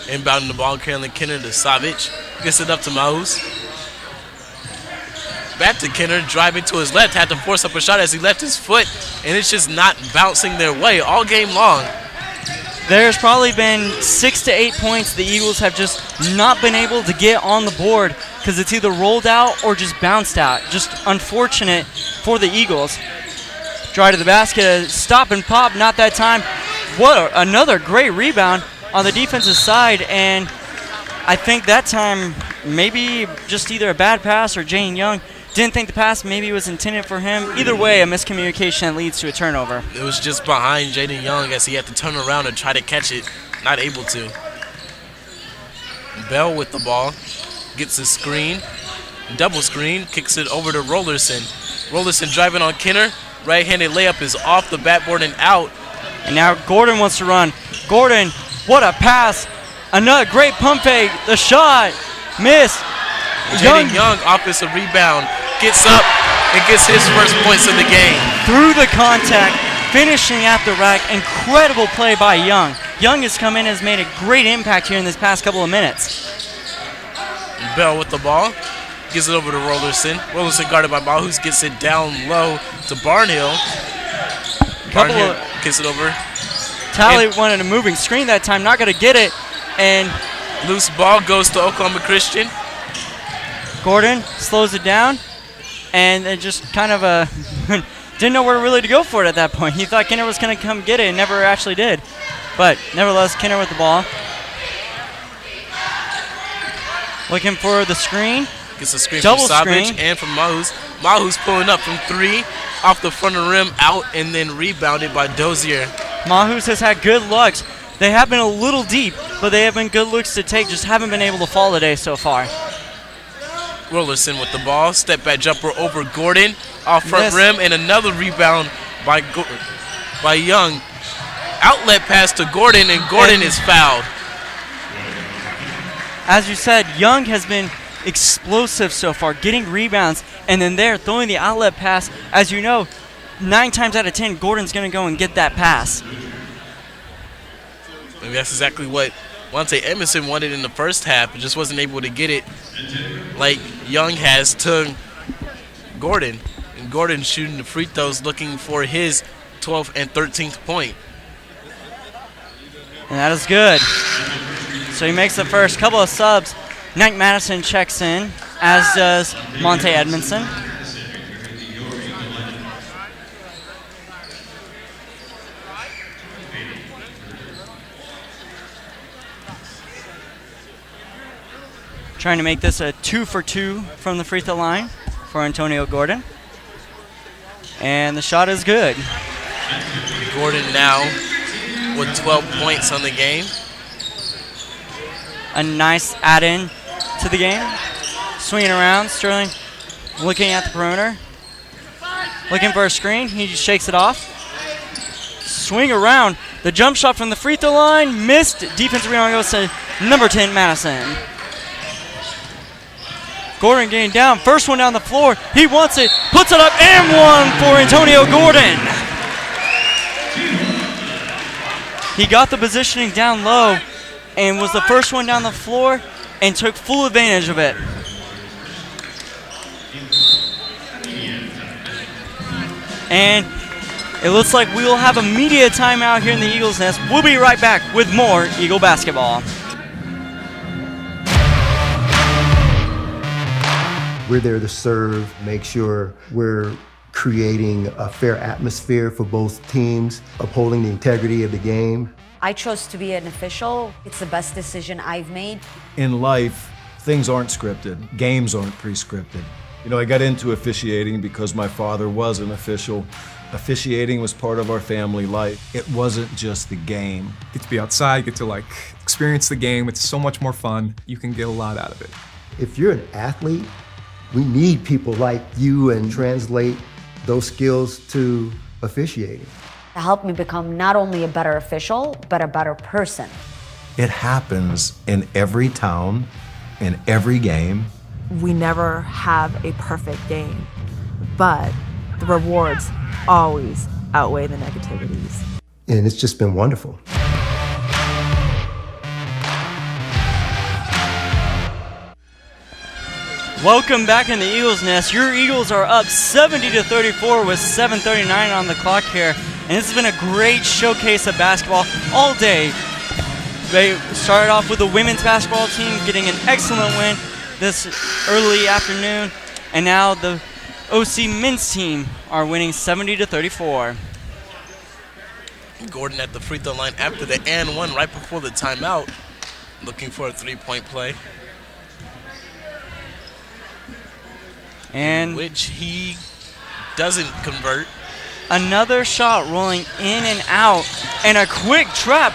Inbounding the ball, Carolyn Kenner to Savic. Gets it up to Maus. Back to Kenner, driving to his left. Had to force up a shot as he left his foot, and it's just not bouncing their way all game long. There's probably been 6 to 8 points the Eagles have just not been able to get on the board because it's either rolled out or just bounced out. Just unfortunate for the Eagles. Drive to the basket, stop and pop, not that time. Another great rebound on the defensive side, and I think that time maybe just either a bad pass or Jaden Young didn't think the pass maybe was intended for him. Either way, a miscommunication that leads to a turnover. It was just behind Jaden Young as he had to turn around and try to catch it. Not able to. Bell with the ball. Gets a screen. Double screen. Kicks it over to Rollerson. Rollerson driving on Kenner. Right-handed layup is off the backboard and out. And now Gordon wants to run. Gordon, what a pass. Another great pump fake. The shot. Missed. Jaden Young offensive rebound. Gets up and gets his first points of the game. Through the contact, finishing at the rack. Incredible play by Young. Young has come in and has made a great impact here in this past couple of minutes. Bell with the ball. Gives it over to Rollerson. Rollerson guarded by Mahus. Gets it down low to Barnhill. Barnhill gets it over. Talley wanted a moving screen that time. Not going to get it. And loose ball goes to Oklahoma Christian. Gordon slows it down. And it just kind of didn't know where really to go for it at that point. He thought Kenner was going to come get it and never actually did. But nevertheless, Kenner with the ball. Looking for the screen. Gets a screen from Savic and from Mahus. Mahus pulling up from 3 off the front of the rim, out, and then rebounded by Dozier. Mahus has had good looks. They have been a little deep, but they have been good looks to take. Just haven't been able to fall today so far. Rollerson with the ball. Step back jumper over Gordon. Off front rim, and another rebound by Young. Outlet pass to Gordon, and Gordon is fouled. As you said, Young has been explosive so far, getting rebounds, and then throwing the outlet pass. As you know, 9 times out of 10, Gordon's going to go and get that pass. Maybe that's exactly what Wante Edmondson wanted in the first half, but just wasn't able to get it like Young has to Gordon. And Gordon shooting the free throws, looking for his 12th and 13th point. And that is good. So he makes the first couple of subs. Nate Madison checks in, as does Monte Edmondson. Trying to make this a 2 for 2 from the free throw line for Antonio Gordon. And the shot is good. Gordon now with 12 points on the game. A nice add-in to the game. Swinging around, Sterling looking at the perimeter. Looking for a screen, he just shakes it off. Swing around, the jump shot from the free throw line, missed. Defensive rebound goes to number 10, Madison. Gordon getting down. First one down the floor. He wants it. Puts it up and one for Antonio Gordon. He got the positioning down low and was the first one down the floor and took full advantage of it. And it looks like we will have a media timeout here in the Eagles Nest. We'll be right back with more Eagle basketball. We're there to serve, make sure we're creating a fair atmosphere for both teams, upholding the integrity of the game. I chose to be an official. It's the best decision I've made. In life, things aren't scripted. Games aren't pre-scripted. You know, I got into officiating because my father was an official. Officiating was part of our family life. It wasn't just the game. Get to be outside, get to like experience the game. It's so much more fun. You can get a lot out of it. If you're an athlete, we need people like you and translate those skills to officiating. To help me become not only a better official, but a better person. It happens in every town, in every game. We never have a perfect game, but the rewards always outweigh the negativities. And it's just been wonderful. Welcome back in the Eagles Nest. Your Eagles are up 70-34 with 7:39 on the clock here. And this has been a great showcase of basketball all day. They started off with the women's basketball team getting an excellent win this early afternoon. And now the OC men's team are winning 70-34. Gordon at the free throw line after the and one right before the timeout. Looking for a three-point play. And which he doesn't convert. Another shot rolling in and out, and a quick trap.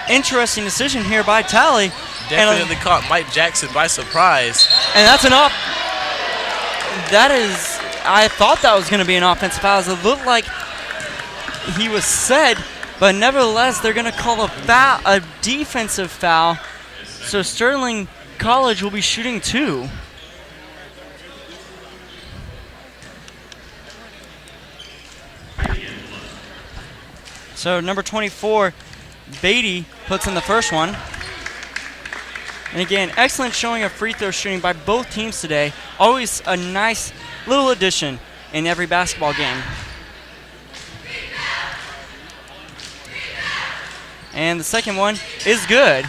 Interesting decision here by Talley. Definitely caught Mike Jackson by surprise. And that's an up. That is, I thought that was going to be an offensive foul. It looked like he was set, but nevertheless, they're going to call a defensive foul. So Sterling College will be shooting two. So number 24, Beatty, puts in the first one. And again, excellent showing of free throw shooting by both teams today. Always a nice little addition in every basketball game. And the second one is good.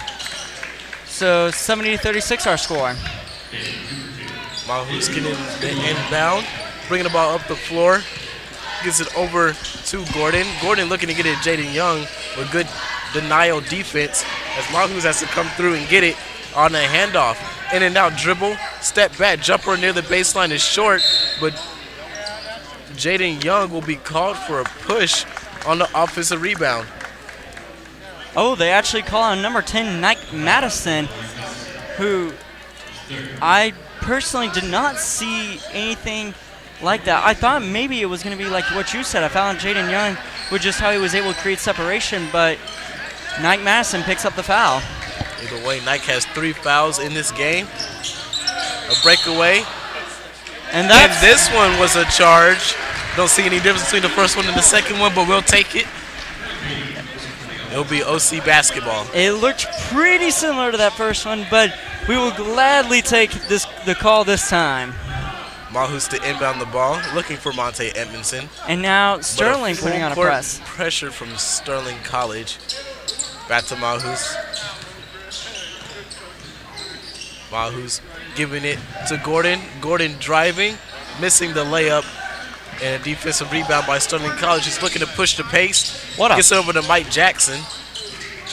So 70-36 our score. Mahou's getting the inbound, bringing the ball up the floor. Gets it over to Gordon. Gordon looking to get it to Jaden Young with good denial defense as Mahous has to come through and get it on a handoff. In and out dribble, step back, jumper near the baseline is short, but Jaden Young will be called for a push on the offensive rebound. Oh, they actually call on number 10, Nike Madison, who I personally did not see anything like that. I thought maybe it was going to be like what you said. I found Jaden Young with just how he was able to create separation, but Nike Madison picks up the foul. Either way, Nike has 3 fouls in this game. A breakaway. And this one was a charge. Don't see any difference between the first one and the second one, but we'll take it. It'll be OC basketball. It looked pretty similar to that first one, but we will gladly take the call this time. Mahous to inbound the ball, looking for Monte Edmondson. And now Sterling putting on a press. Pressure from Sterling College. Back to Mahous. Mahous giving it to Gordon. Gordon driving, missing the layup. And a defensive rebound by Sterling College. He's looking to push the pace. Gets it over to Mike Jackson.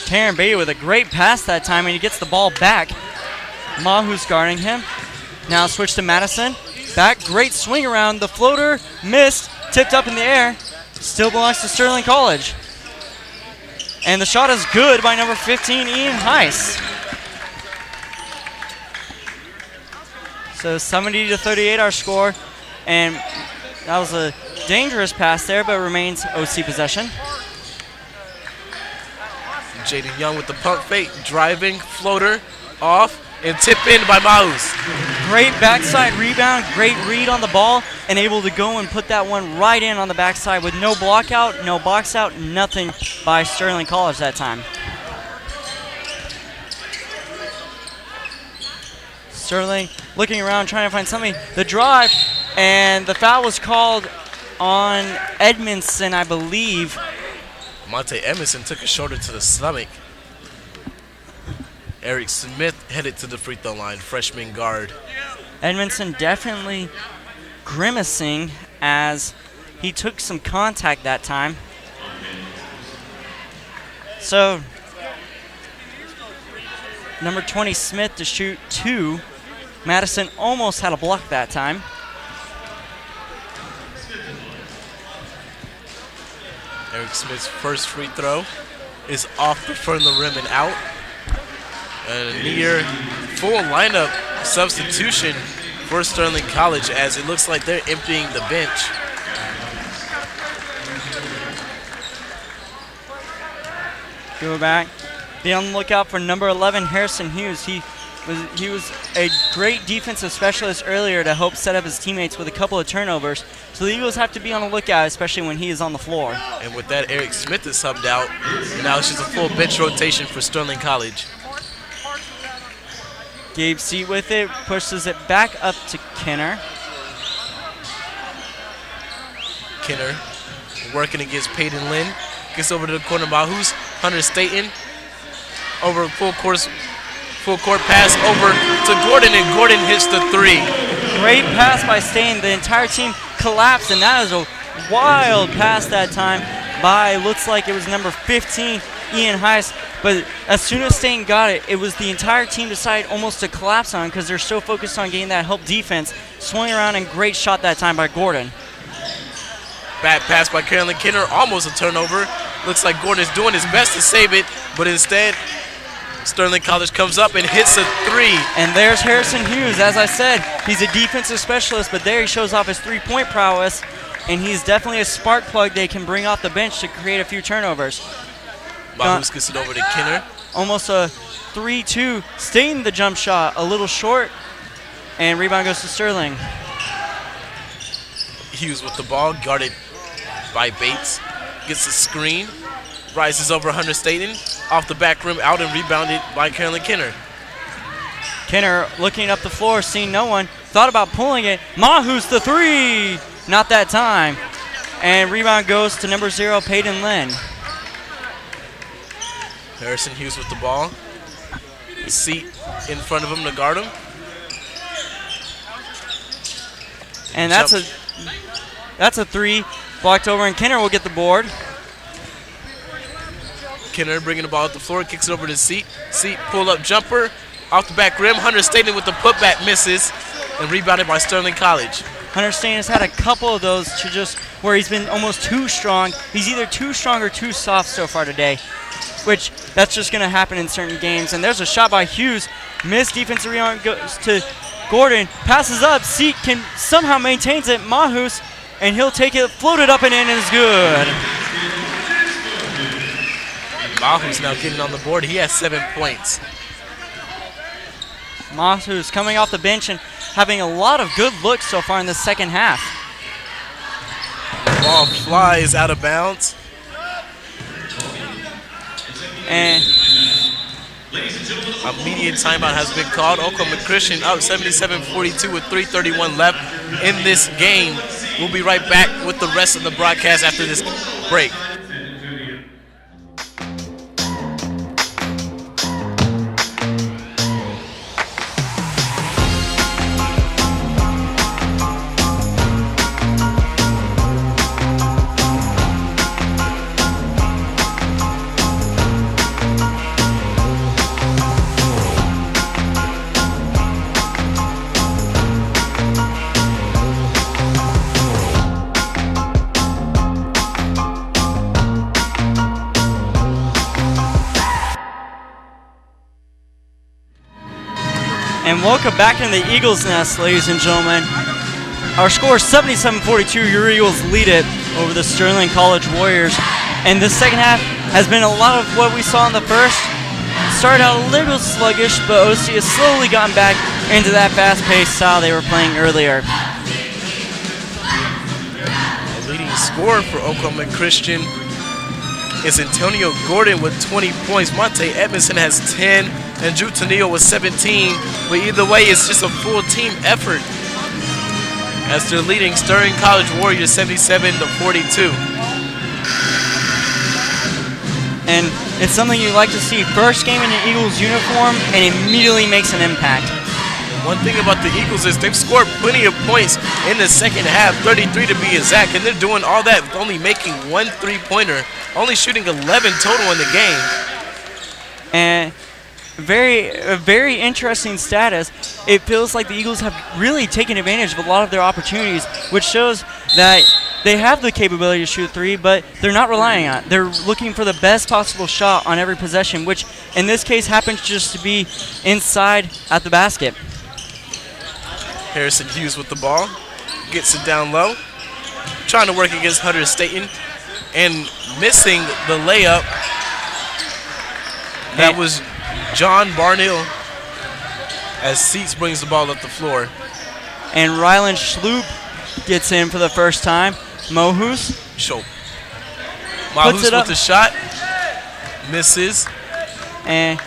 Taryn Beatty with a great pass that time, and he gets the ball back. Mahous guarding him. Now switch to Madison. Back, great swing around. The floater missed, tipped up in the air. Still belongs to Sterling College. And the shot is good by number 15, Ian Heiss. So 70-38 our score. And that was a dangerous pass there, but remains OC possession. Jaden Young with the pump fake, driving, floater, off, and tip in by Mahous. Great backside rebound, great read on the ball, and able to go and put that one right in on the backside with no block out, no box out, nothing by Sterling College that time. Sterling looking around, trying to find something. The drive, and the foul was called on Edmondson, I believe. Monte Edmondson took a shoulder to the stomach. Eric Smith headed to the free throw line, freshman guard. Edmondson definitely grimacing as he took some contact that time. So, number 20 Smith to shoot 2. Madison almost had a block that time. Eric Smith's first free throw is off from the rim and out. A near full lineup substitution for Sterling College as it looks like they're emptying the bench. Go back. Be on the lookout for number 11, Harrison Hughes. He was a great defensive specialist earlier to help set up his teammates with a couple of turnovers. So the Eagles have to be on the lookout, especially when he is on the floor. And with that, Eric Smith is subbed out. Now it's just a full bench rotation for Sterling College. Gabe Seat with it, pushes it back up to Kenner. Kenner working against Peyton Lynn. Gets over to the corner by who's Hunter Staten. Over full court pass over to Gordon, and Gordon hits the 3. Great pass by Staten. The entire team collapsed, and that is a wild pass that time by, looks like it was number 15, Ian Heiss. But as soon as Staten got it, it was the entire team decided almost to collapse on because they're so focused on getting that help defense. Swung around, and great shot that time by Gordon. Bad pass by Carolyn Kenner, almost a turnover. Looks like Gordon is doing his best to save it, but instead, Sterling College comes up and hits a 3. And there's Harrison Hughes. As I said, he's a defensive specialist, but there he shows off his three-point prowess, and he's definitely a spark plug they can bring off the bench to create a few turnovers. Bahus gets it over to Kenner. Almost a 3-2. Staten the jump shot, a little short, and rebound goes to Sterling. Hughes with the ball, guarded by Bates. Gets the screen, rises over Hunter Staten, off the back rim, out and rebounded by Carolyn Kenner. Kenner looking up the floor, seeing no one, thought about pulling it. Mahus the 3, not that time. And rebound goes to number 0, Peyton Lynn. Harrison Hughes with the ball. Seat in front of him to guard him. And that's a 3, blocked over, and Kenner will get the board. Kenner bringing the ball up the floor, kicks it over to Seat. Seat pull-up jumper off the back rim. Hunter Staten with the putback misses, and rebounded by Sterling College. Hunter Staten has had a couple of those to just where he's been almost too strong. He's either too strong or too soft so far today, which that's just going to happen in certain games. And there's a shot by Hughes. Missed defensive rebound goes to Gordon. Passes up. Seat can somehow maintains it. Mahus, and he'll take it, float it up and in, and it's good. Mahus now getting on the board. He has 7 points. Mahus coming off the bench and having a lot of good looks so far in the second half. The ball flies out of bounds. And a immediate timeout has been called. Oklahoma Christian up 77-42 with 3:31 left in this game. We'll be right back with the rest of the broadcast after this break. And welcome back into the Eagles Nest, ladies and gentlemen. Our score is 77-42. Your Eagles lead it over the Sterling College Warriors. And this second half has been a lot of what we saw in the first. Started out a little sluggish, but OC has slowly gotten back into that fast-paced style they were playing earlier. The leading scorer for Oklahoma Christian is Antonio Gordon with 20 points. Monte Edmondson has 10, and Drew Tennille with 17. But either way, it's just a full team effort as they're leading Sterling College Warriors 77-42. And it's something you like to see. First game in the Eagles uniform and immediately makes an impact. One thing about the Eagles is they've scored plenty of points in the second half, 33 to be exact, and they're doing all that with only making 1 3-pointer, only shooting 11 total in the game. And very interesting status. It feels like the Eagles have really taken advantage of a lot of their opportunities, which shows that they have the capability to shoot 3, but they're not relying on it. They're looking for the best possible shot on every possession, which in this case happens just to be inside at the basket. Harrison Hughes with the ball, gets it down low, trying to work against Hunter Staten, and missing the layup. That was John Barnhill as Seats brings the ball up the floor. And Rylan Schloop gets in for the first time. Mohus. Mohus with the shot. Misses. And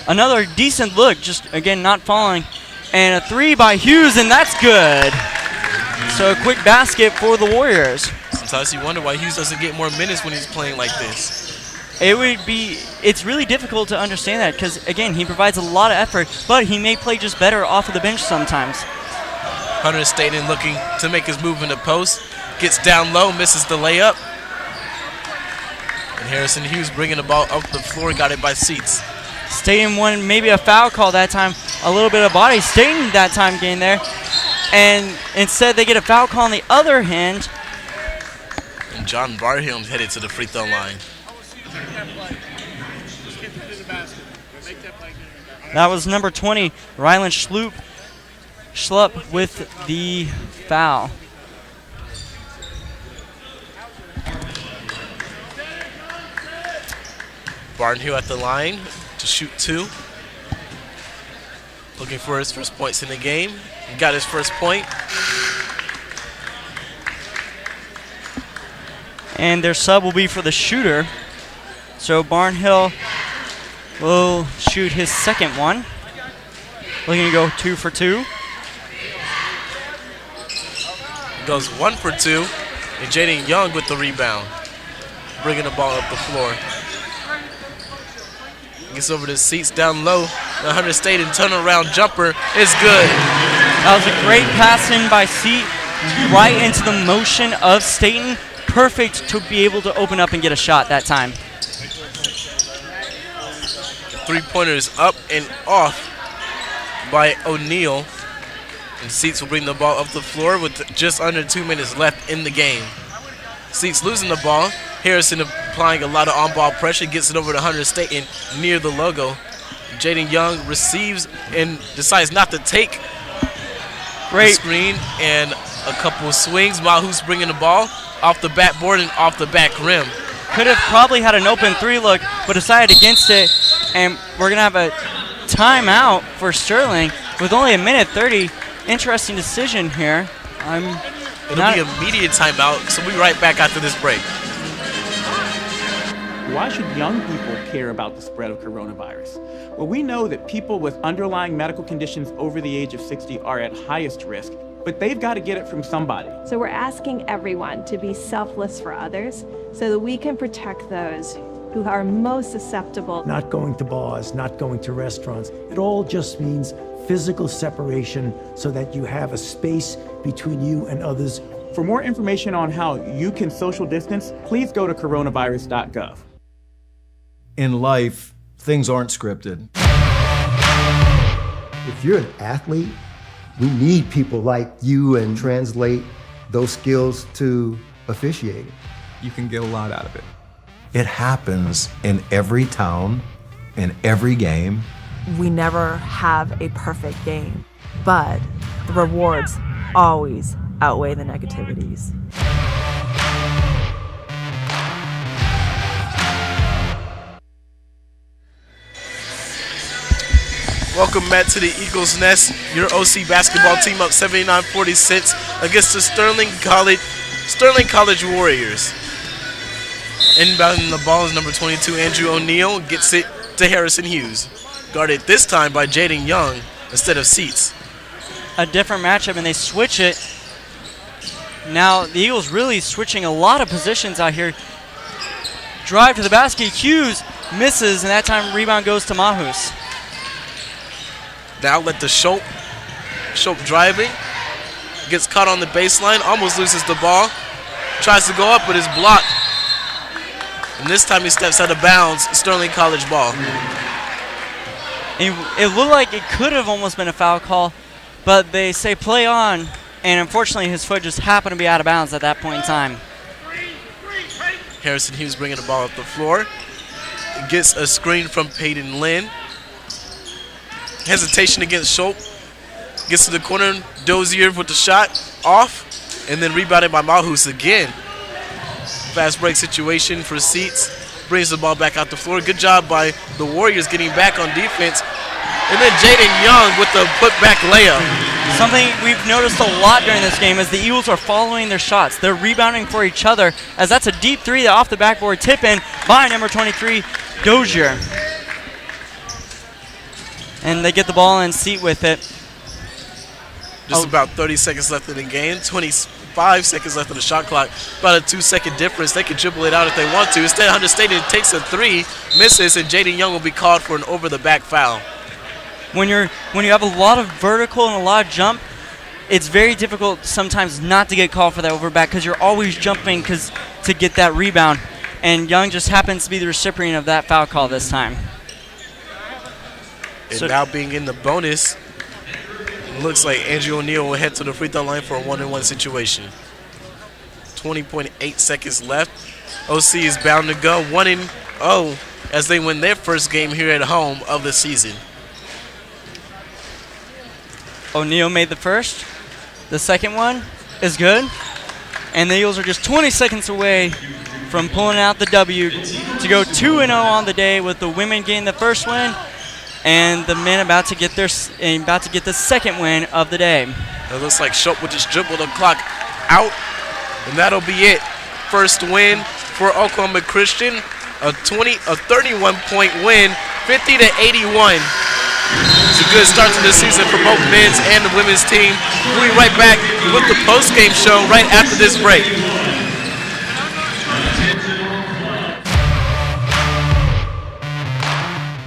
another decent look, just again not falling. And a 3 by Hughes, and that's good. So a quick basket for the Warriors. Sometimes you wonder why Hughes doesn't get more minutes when he's playing like this. It's really difficult to understand that because, again, he provides a lot of effort, but he may play just better off of the bench sometimes. Hunter Staten looking to make his move in the post. Gets down low, misses the layup. And Harrison Hughes bringing the ball up the floor, got it by Seats. Staten won maybe a foul call that time, a little bit of body. Staten that time getting there. And instead they get a foul call on the other hand. And John Barnhill headed to the free throw line. That was number 20, Rylan Schlupp with the foul. Barnhill at the line to shoot 2. Looking for his first points in the game. He got his first point. And their sub will be for the shooter. So Barnhill will shoot his second one. Looking to go 2 for 2. Goes 1 for 2. And Jaden Young with the rebound. Bringing the ball up the floor. Gets over the Seats down low. The Hunter Staten turnaround jumper is good. That was a great pass in by Seat right into the motion of Staten. Perfect to be able to open up and get a shot that time. 3-pointer is up and off by O'Neal. And Seats will bring the ball up the floor with just under 2 minutes left in the game. Seats losing the ball. Harrison applying a lot of on-ball pressure, gets it over to Hunter Staten near the logo. Jaden Young receives and decides not to take the screen, and a couple of swings. Mahus bringing the ball off the backboard and off the back rim. Could have probably had an open 3 look, but decided against it, and we're going to have a timeout for Sterling with only 1:30. Interesting decision here. It'll be immediate timeout, so we'll be right back after this break. Why should young people care about the spread of coronavirus? Well, we know that people with underlying medical conditions over the age of 60 are at highest risk, but they've got to get it from somebody. So we're asking everyone to be selfless for others so that we can protect those who are most susceptible. Not going to bars, not going to restaurants. It all just means physical separation so that you have a space between you and others. For more information on how you can social distance, please go to coronavirus.gov. In life, things aren't scripted. If you're an athlete, we need people like you and translate those skills to officiating. You can get a lot out of it. It happens in every town, in every game. We never have a perfect game, but the rewards always outweigh the negativities. Welcome back to the Eagles Nest. Your OC basketball team up 79-46 against the Sterling College Warriors. Inbounding the ball is number 22, Andrew O'Neal. Gets it to Harrison Hughes. Guarded this time by Jaden Young instead of Seats. A different matchup, and they switch it. Now the Eagles really switching a lot of positions out here. Drive to the basket. Hughes misses, and that time rebound goes to Mahus. Now let the Shope driving. Gets caught on the baseline, almost loses the ball. Tries to go up, but is blocked. And this time he steps out of bounds. Sterling College ball. It looked like it could have almost been a foul call, but they say play on, and unfortunately his foot just happened to be out of bounds at that point in time. Harrison Hughes bringing the ball up the floor. Gets a screen from Peyton Lynn. Hesitation against Shope. Gets to the corner. Dozier with the shot. Off. And then rebounded by Mahus again. Fast break situation for Seats. Brings the ball back out the floor. Good job by the Warriors getting back on defense. And then Jaden Young with the putback layup. Something we've noticed a lot during this game is the Eagles are following their shots. They're rebounding for each other, as that's a deep three that off the backboard tip in by number 23, Dozier. And they get the ball and Seat with it. Just about 30 seconds left in the game. 25 seconds left on the shot clock. About a 2-second difference. They can dribble it out if they want to. Instead, understated takes a three, misses, and Jaden Young will be called for an over-the-back foul. When you have a lot of vertical and a lot of jump, it's very difficult sometimes not to get called for that overback because you're always jumping to get that rebound. And Young just happens to be the recipient of that foul call this time. And now being in the bonus, it looks like Andrew O'Neal will head to the free throw line for a 1-on-1 situation. 20.8 seconds left. OC is bound to go 1-0 as they win their first game here at home of the season. O'Neal made the first. The second one is good. And the Eagles are just 20 seconds away from pulling out the W to go 2-0 on the day, with the women getting the first win and the men about to get the second win of the day. It looks like Shope will just dribble the clock out, and that'll be it. First win for Oklahoma Christian, a 31-point win, 50-81. It's a good start to the season for both men's and the women's team. We'll be right back with the post-game show right after this break.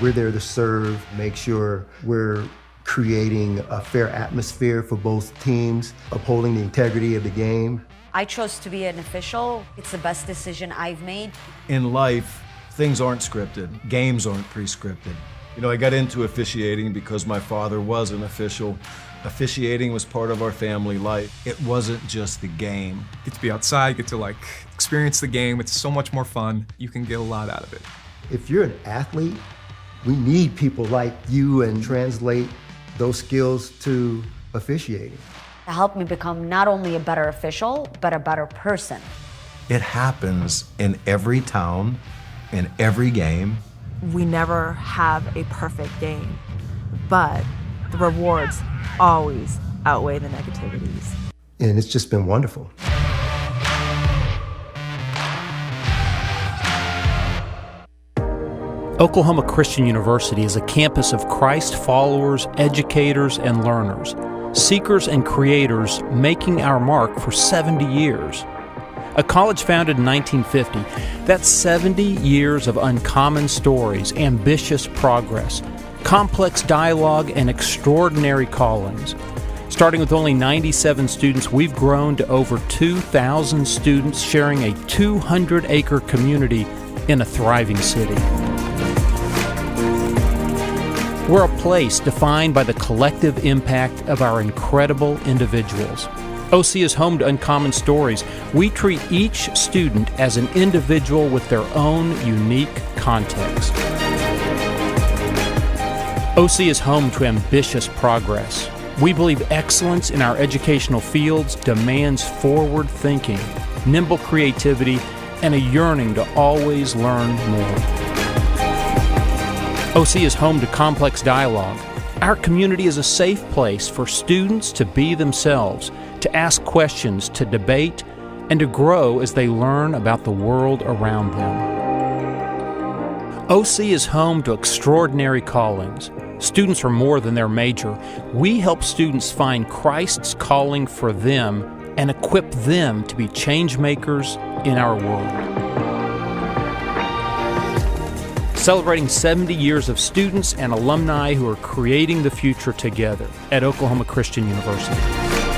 We're there to serve, make sure we're creating a fair atmosphere for both teams, upholding the integrity of the game. I chose to be an official. It's the best decision I've made. In life, things aren't scripted. Games aren't pre-scripted. You know, I got into officiating because my father was an official. Officiating was part of our family life. It wasn't just the game. Get to be outside, get to experience the game. It's so much more fun. You can get a lot out of it. If you're an athlete, we need people like you and translate those skills to officiating. To help me become not only a better official, but a better person. It happens in every town, in every game. We never have a perfect game, but the rewards always outweigh the negativities. And it's just been wonderful. Oklahoma Christian University is a campus of Christ followers, educators, and learners, seekers and creators making our mark for 70 years. A college founded in 1950, that's 70 years of uncommon stories, ambitious progress, complex dialogue, and extraordinary callings. Starting with only 97 students, we've grown to over 2,000 students sharing a 200-acre community in a thriving city. We're a place defined by the collective impact of our incredible individuals. OC is home to uncommon stories. We treat each student as an individual with their own unique context. OC is home to ambitious progress. We believe excellence in our educational fields demands forward thinking, nimble creativity, and a yearning to always learn more. OC is home to complex dialogue. Our community is a safe place for students to be themselves, to ask questions, to debate, and to grow as they learn about the world around them. OC is home to extraordinary callings. Students are more than their major. We help students find Christ's calling for them and equip them to be change makers in our world. Celebrating 70 years of students and alumni who are creating the future together at Oklahoma Christian University.